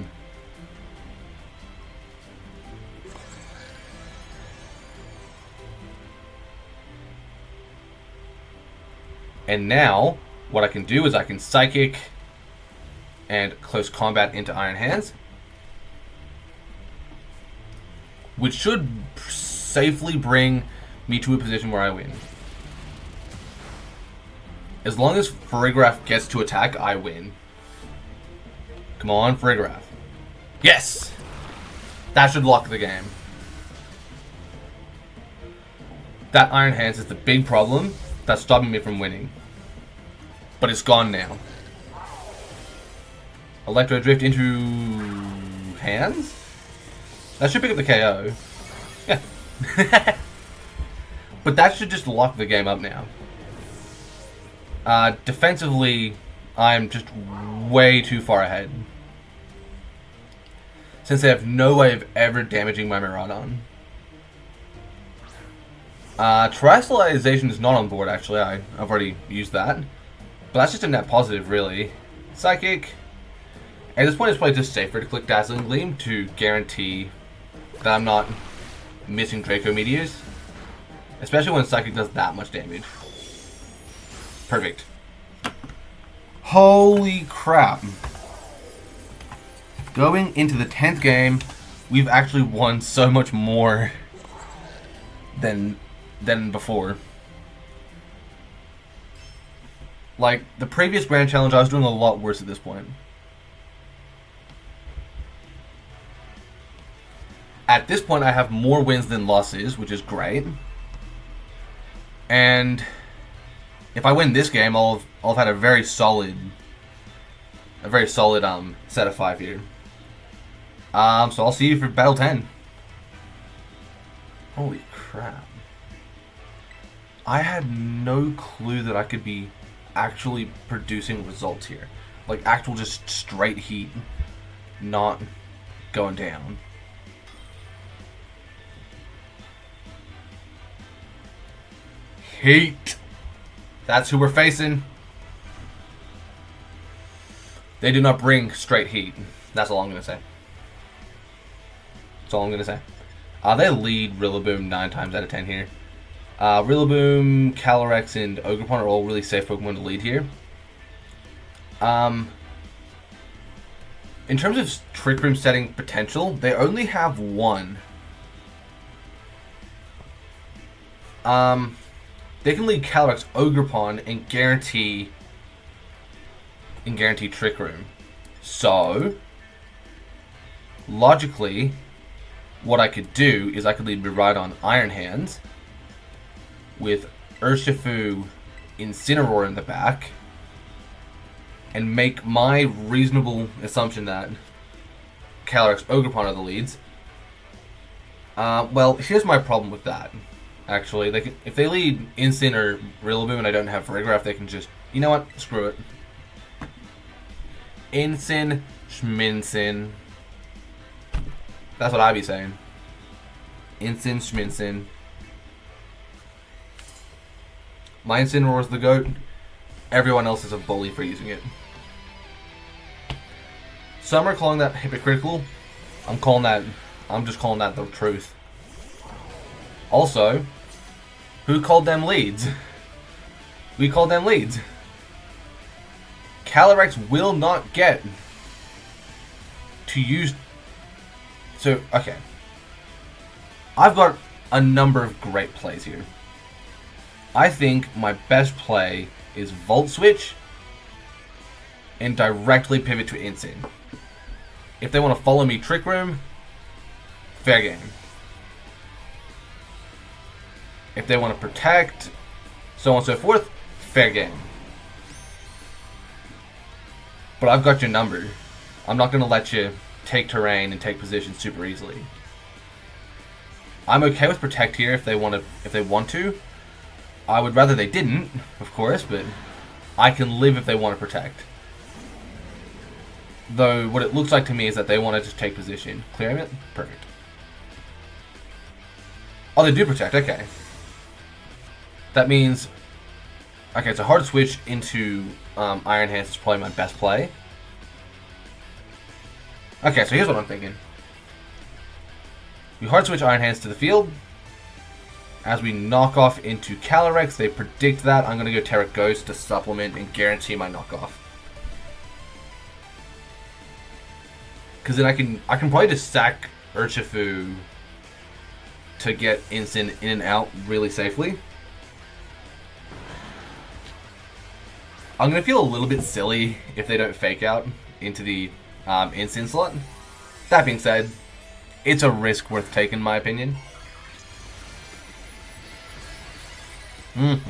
And now, what I can do is I can Psychic and Close Combat into Iron Hands, which should safely bring me to a position where I win. As long as Febraury gets to attack, I win. Come on, Febraury. Yes! That should lock the game. That Iron Hands is the big problem that's stopping me from winning. But it's gone now. Electro Drift into hands? That should pick up the KO. Yeah. But that should just lock the game up now. Defensively, I'm just way too far ahead. Since they have no way of ever damaging my Miraidon. Terrestrialization is not on board, actually. I've already used that. But that's just a net positive, really. Psychic. At this point, it's probably just safer to click Dazzling Gleam to guarantee that I'm not missing Draco Meteors. Especially when Psychic does that much damage. Perfect. Holy crap. Going into the 10th game, we've actually won so much more than before. Like, the previous Grand Challenge, I was doing a lot worse at this point. At this point, I have more wins than losses, which is great. And if I win this game, I'll have had a very solid set of 5 here. So I'll see you for Battle 10. Holy crap. I had no clue that I could be actually producing results here. Like, actual just straight heat, not going down. Heat. That's who we're facing. They do not bring straight heat. That's all I'm going to say. That's all I'm going to say. They lead Rillaboom 9 times out of 10 here. Rillaboom, Calyrex, and Ogerpon are all really safe Pokemon to lead here. In terms of Trick Room setting potential, they only have one. They can lead Calyrex, Ogerpon, and guarantee Trick Room. So, logically, what I could do is I could lead Miraidon Iron Hands with Urshifu Incineroar in the back and make my reasonable assumption that Calyrex, Ogerpon are the leads. Well, here's my problem with that. Actually, if they lead Incin or Rillaboom and I don't have Farigiraf, they can just, you know what, screw it. Incin, Schmincin. That's what I'd be saying. Incin, Schmincin. My Incineroar is the GOAT. Everyone else is a bully for using it. Some are calling that hypocritical. I'm just calling that the truth. Also, who called them leads? We called them leads. Calyrex will not get to use... So, okay. I've got a number of great plays here. I think my best play is Volt Switch and directly pivot to Incin. If they want to follow me Trick Room, fair game. If they want to protect, so on and so forth, fair game. But I've got your number. I'm not going to let you take terrain and take position super easily. I'm okay with protect here if they want to. I would rather they didn't, of course, but I can live if they want to protect. Though what it looks like to me is that they want to just take position. Clearing it? Perfect. Oh, they do protect, okay. That means... Okay, it's a hard switch into Iron Hands is probably my best play. Okay, so here's what I'm thinking. We hard switch Iron Hands to the field. As we knock off into Calyrex, they predict that. I'm going to go Terra Ghost to supplement and guarantee my knockoff. Because then I can probably just sack Urshifu to get Incin in and out really safely. I'm going to feel a little bit silly if they don't fake out into the Incin slot. That being said, it's a risk worth taking in my opinion. Come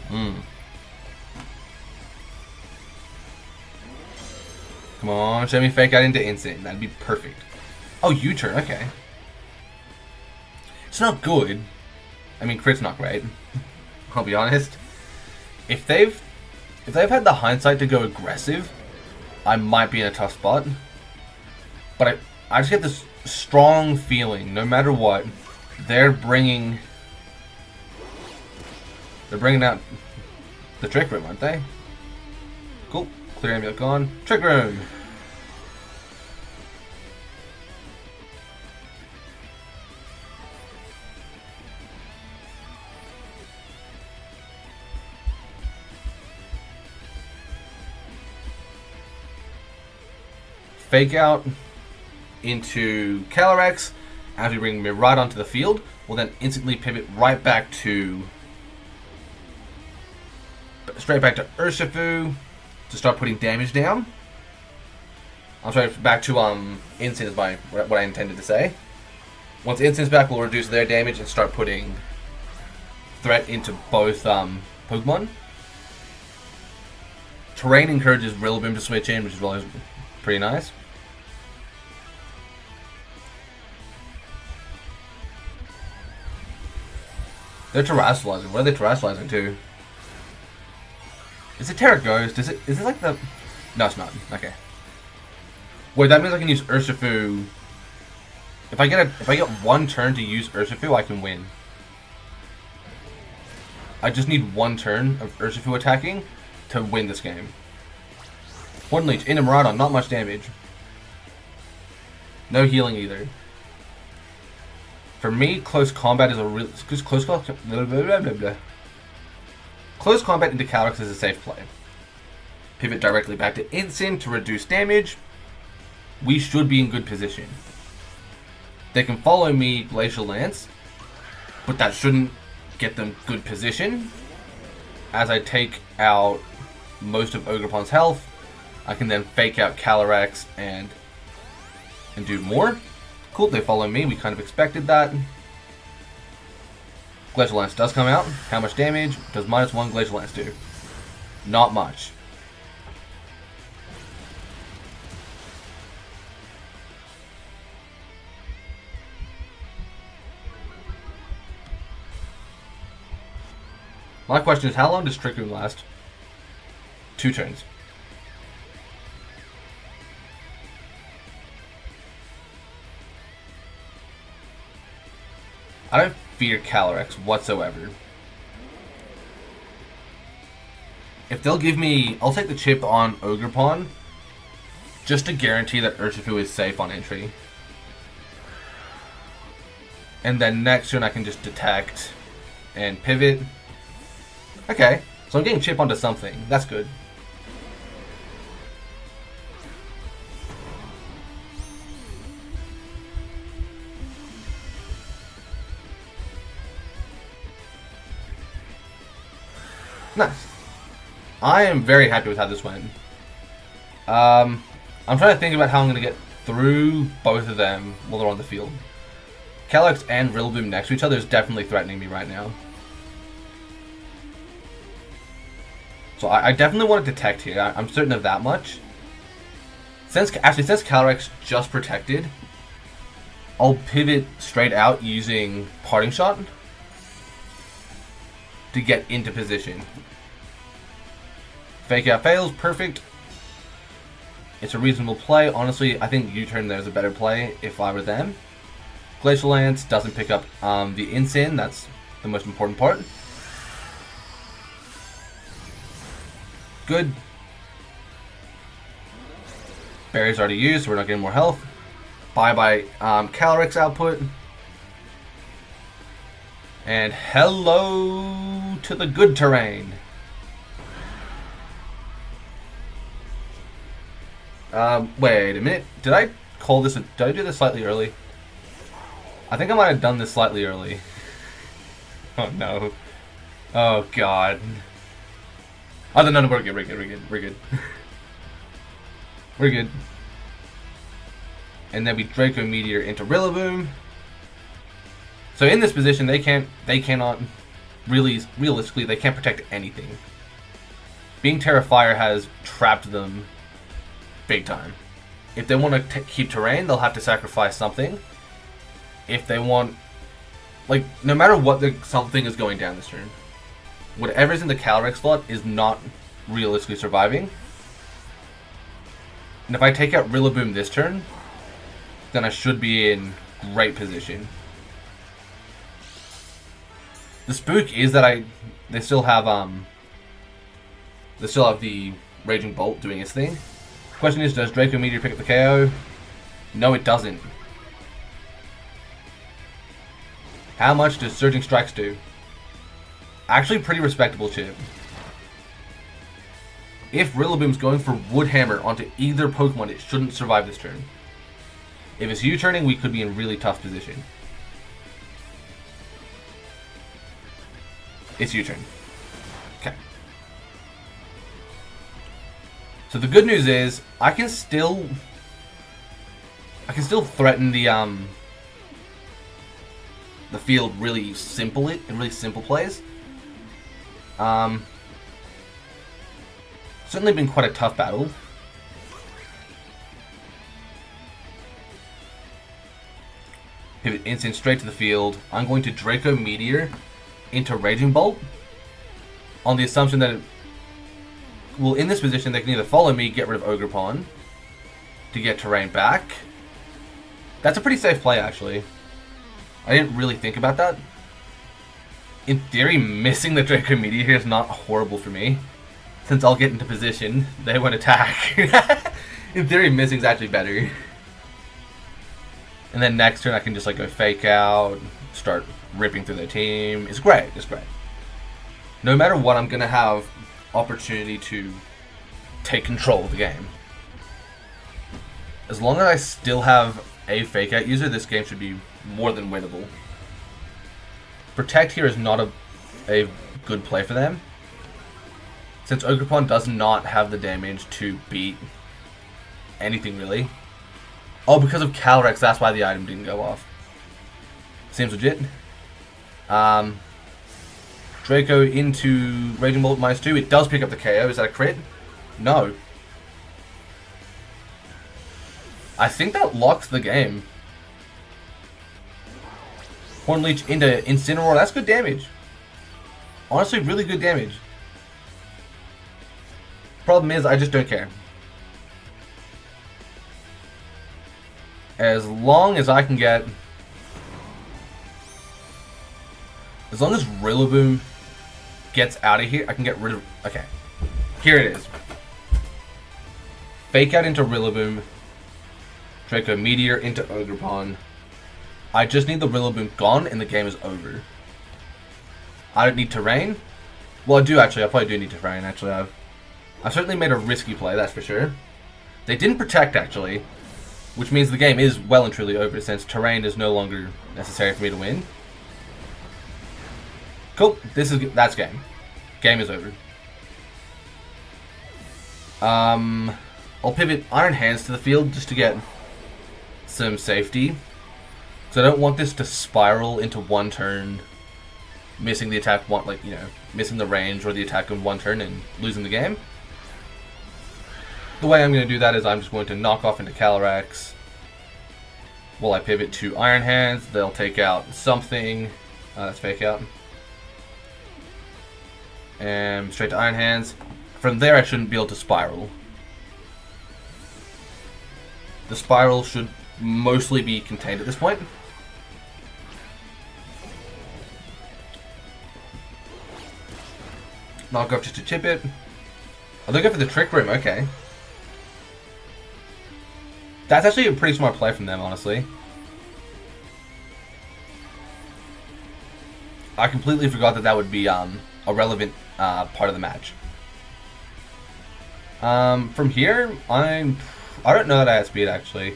on, show me fake out into Incin. That'd be perfect. Oh, U-turn, okay. It's not good. I mean, crit's not great. I'll be honest. If they've had the hindsight to go aggressive, I might be in a tough spot. But I just get this strong feeling, no matter what, they're bringing out the Trick Room, aren't they? Cool. Clear Amulet gone. Trick Room! Fake out into Calyrex. As we bring Miraidon onto the field, we'll then instantly pivot right back to... straight back to Urshifu to start putting damage down. I'm sorry, back to Incin is what I intended to say. Once Incin's back, we'll reduce their damage and start putting threat into both Pokemon. Terrain encourages Rillaboom to switch in, which is always pretty nice. They're terrestrializing. What are they terrestrializing to? Is it Terra Ghost? Is it like the... No, it's not. Okay. Wait, that means I can use Urshifu. If I get one turn to use Urshifu, I can win. I just need one turn of Urshifu attacking to win this game. Horn Leech into Miraidon, not much damage. No healing either. For me, close combat is a real... Close combat into Calyrex is a safe play. Pivot directly back to Instant to reduce damage. We should be in good position. They can follow me Glacial Lance, but that shouldn't get them good position. As I take out most of Ogerpon's health, I can then fake out Calyrex and do more. Cool, they follow me. We kind of expected that. Glacial Lance does come out. How much damage does -1 Glacial Lance do? Not much. My question is, how long does Trick Room last? 2 turns. I don't fear Calyrex whatsoever. If they'll give me... I'll take the chip on Ogerpon just to guarantee that Urshifu is safe on entry. And then next turn I can just detect and pivot. Okay, so I'm getting chip onto something. That's good. Nice. I am very happy with how this went. I'm trying to think about how I'm going to get through both of them while they're on the field. Calyrex and Rillaboom next to each other is definitely threatening me right now. So I definitely want to detect here. I'm certain of that much. Since Calyrex just protected, I'll pivot straight out using Parting Shot to get into position. Fake out fails, perfect. It's a reasonable play. Honestly, I think U-turn there is a better play if I were them. Glacial Lance doesn't pick up the Insane. That's the most important part. Good. Barrier's already used, so we're not getting more health. Bye-bye Calyrex output. And hello to the good terrain. Wait a minute. Did I do this slightly early? I think I might have done this slightly early. Oh no. Oh god. Oh no, we're good. We're good. And then we Draco Meteor into Rillaboom. So in this position, they cannot realistically, they can't protect anything. Being Terra Fire has trapped them big time. If they want to keep terrain, they'll have to sacrifice something. If they want, like, no matter what something is going down this turn, whatever's in the Calyrex slot is not realistically surviving. And if I take out Rillaboom this turn, then I should be in great position. The spook is that they still have the Raging Bolt doing its thing. Question is, does Draco Meteor pick up the KO? No, it doesn't. How much does Surging Strikes do? Actually, pretty respectable chip. If Rillaboom's going for Wood Hammer onto either Pokemon, it shouldn't survive this turn. If it's U-turning, we could be in really tough position. It's U-turn. Okay. So the good news is I can still threaten the field really simply in really simple plays. Certainly been quite a tough battle. Pivot Instant straight to the field. I'm going to Draco Meteor into Raging Bolt on the assumption that, well, in this position, they can either follow me, get rid of Ogerpon to get terrain back. That's a pretty safe play, actually. I didn't really think about that. In theory, missing the Draco Meteor here is not horrible for me, since I'll get into position, they won't attack. In theory, missing is actually better. And then next turn, I can just like go fake out, start ripping through their team. It's great. It's great. No matter what, I'm gonna have opportunity to take control of the game. As long as I still have a fake out user, this game should be more than winnable. Protect here is not a good play for them, since Ogerpon does not have the damage to beat anything really. Oh, because of Calyrex, that's why the item didn't go off. Seems legit. Draco into Raging Bolt -2. It does pick up the KO. Is that a crit? No. I think that locks the game. Horn Leech into Incineroar. That's good damage. Honestly, really good damage. Problem is, I just don't care. As long as I can get... As long as Rillaboom gets out of here, I can get rid of... Okay. Here it is. Fake out into Rillaboom. Draco Meteor into Ogerpon. I just need the Rillaboom gone and the game is over. I don't need terrain. Well, I do actually. I probably do need terrain, actually. I've certainly made a risky play, that's for sure. They didn't protect, actually, which means the game is well and truly over since terrain is no longer necessary for me to win. Cool. That's game. Game is over. I'll pivot Iron Hands to the field just to get some safety. So I don't want this to spiral into one turn, missing the attack missing the range or the attack in one turn and losing the game. The way I'm going to do that is I'm just going to knock off into Calyrex while I pivot to Iron Hands. They'll take out something. That's fake out. And straight to Iron Hands. From there I shouldn't be able to spiral. The spiral should mostly be contained at this point. Knock off just to chip it. Oh, they'll go for the Trick Room, okay. That's actually a pretty smart play from them, honestly. I completely forgot that would be a relevant part of the match. From here, I don't know that I have speed, actually.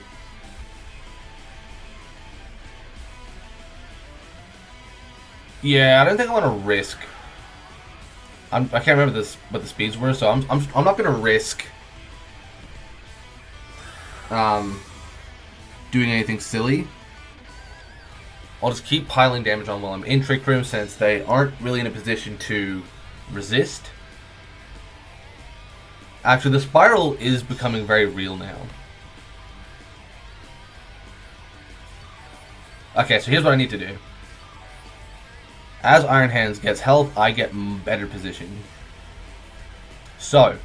Yeah, I don't think I want to risk. I can't remember what the speeds were, so I'm not gonna risk doing anything silly. I'll just keep piling damage on while I'm in Trick Room since they aren't really in a position to resist. Actually, the spiral is becoming very real now. Okay, so here's what I need to do. As Iron Hands gets health, I get better position. So,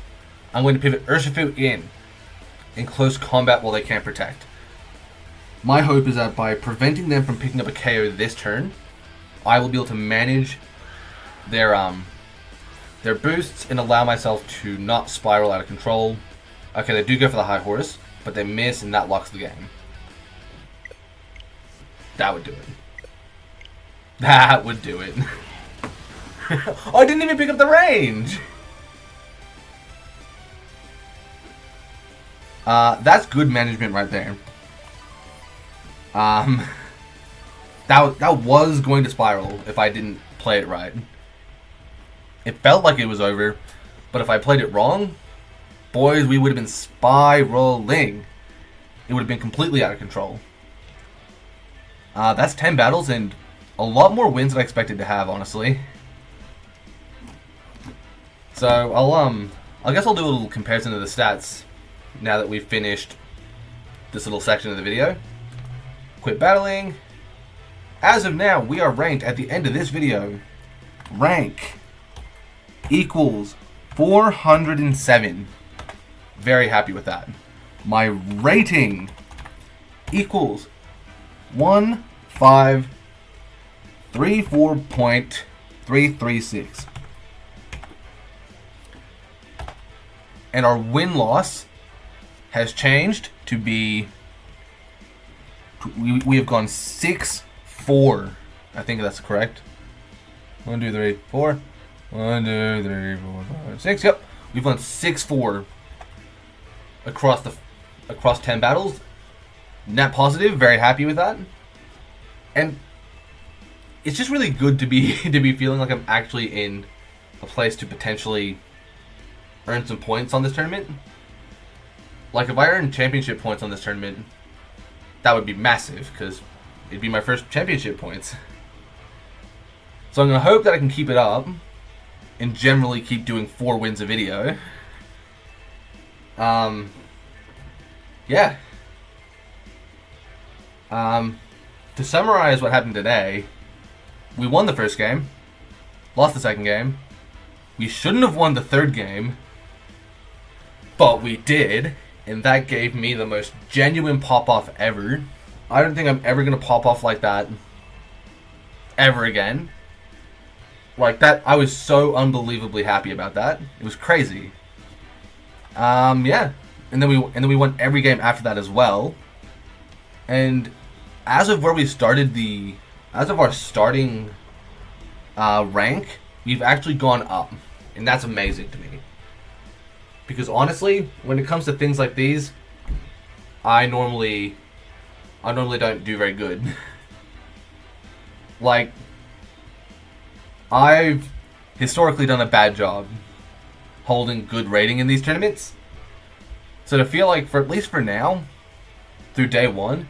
I'm going to pivot Urshifu in close combat while they can't protect. My hope is that by preventing them from picking up a KO this turn, I will be able to manage their boosts and allow myself to not spiral out of control. Okay, they do go for the High Horse, but they miss and that locks the game. That would do it. That would do it. Oh, I didn't even pick up the range! That's good management right there. That was going to spiral if I didn't play it right. It felt like it was over, but if I played it wrong, boys, we would have been spiraling. It would have been completely out of control. That's 10 battles and a lot more wins than I expected to have, honestly. So I guess I'll do a little comparison of the stats now that we've finished this little section of the video. Quit battling. As of now, we are ranked at the end of this video rank equals 407. Very happy with that. My rating equals 1534.336. And our win-loss has changed to be... We have gone 6-4. I think that's correct. 1, 2, 3, 4. 1, 2, 3, 4, 5, 6. Yep. We've gone 6-4 across 10 battles. Net positive. Very happy with that. And it's just really good to be feeling like I'm actually in a place to potentially earn some points on this tournament. Like, if I earn championship points on this tournament, that would be massive, because it'd be my first championship points. So I'm going to hope that I can keep it up and generally keep doing 4 wins a video. Yeah. To summarize what happened today, we won the first game, lost the second game. We shouldn't have won the third game, but we did, and that gave me the most genuine pop-off ever. I don't think I'm ever going to pop off like that ever again. Like that, I was so unbelievably happy about that. It was crazy. Yeah. And then we won every game after that as well. And as of where we started as of our starting rank, we've actually gone up, and that's amazing to me. Because honestly, when it comes to things like these, I normally don't do very good. Like, I've historically done a bad job holding good rating in these tournaments. So to feel like, at least for now, through day 1,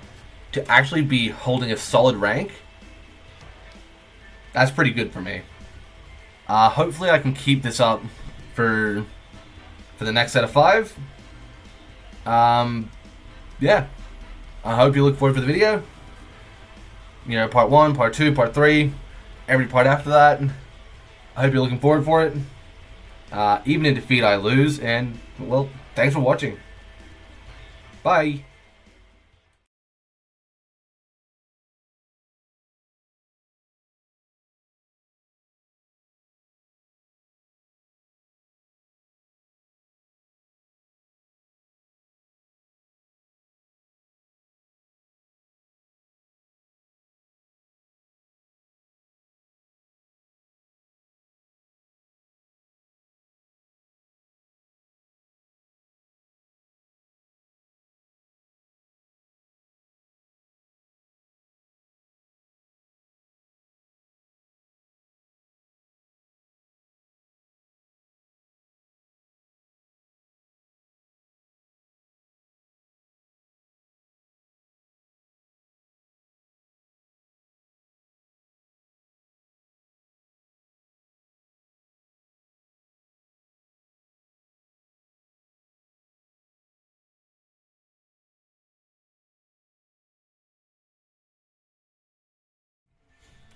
to actually be holding a solid rank, that's pretty good for me. Hopefully I can keep this up for the next set of 5. Yeah. I hope you look forward for the video. You know, part 1, part 2, part 3, every part after that. I hope you're looking forward for it. Even in defeat, I lose. And, well, thanks for watching. Bye.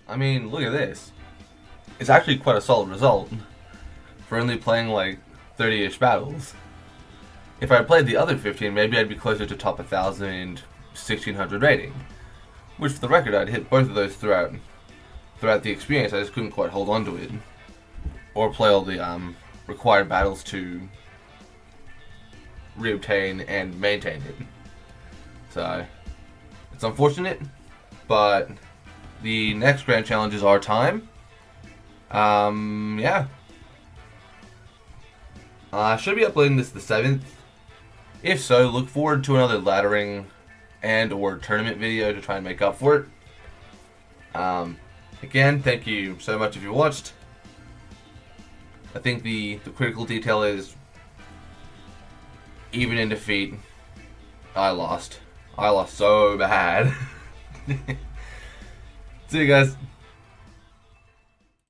I mean, look at this. It's actually quite a solid result for only playing like 30-ish battles. If I had played the other 15, maybe I'd be closer to top 1,000, 1,600 rating. Which, for the record, I'd hit both of those throughout the experience. I just couldn't quite hold on to it, or play all the required battles to reobtain and maintain it. So it's unfortunate, but the next grand challenge is our time. Yeah. I should be uploading this the 7th. If so, look forward to another laddering and or tournament video to try and make up for it. Again, thank you so much if you watched. I think the critical detail is, even in defeat, I lost. I lost so bad. See you guys.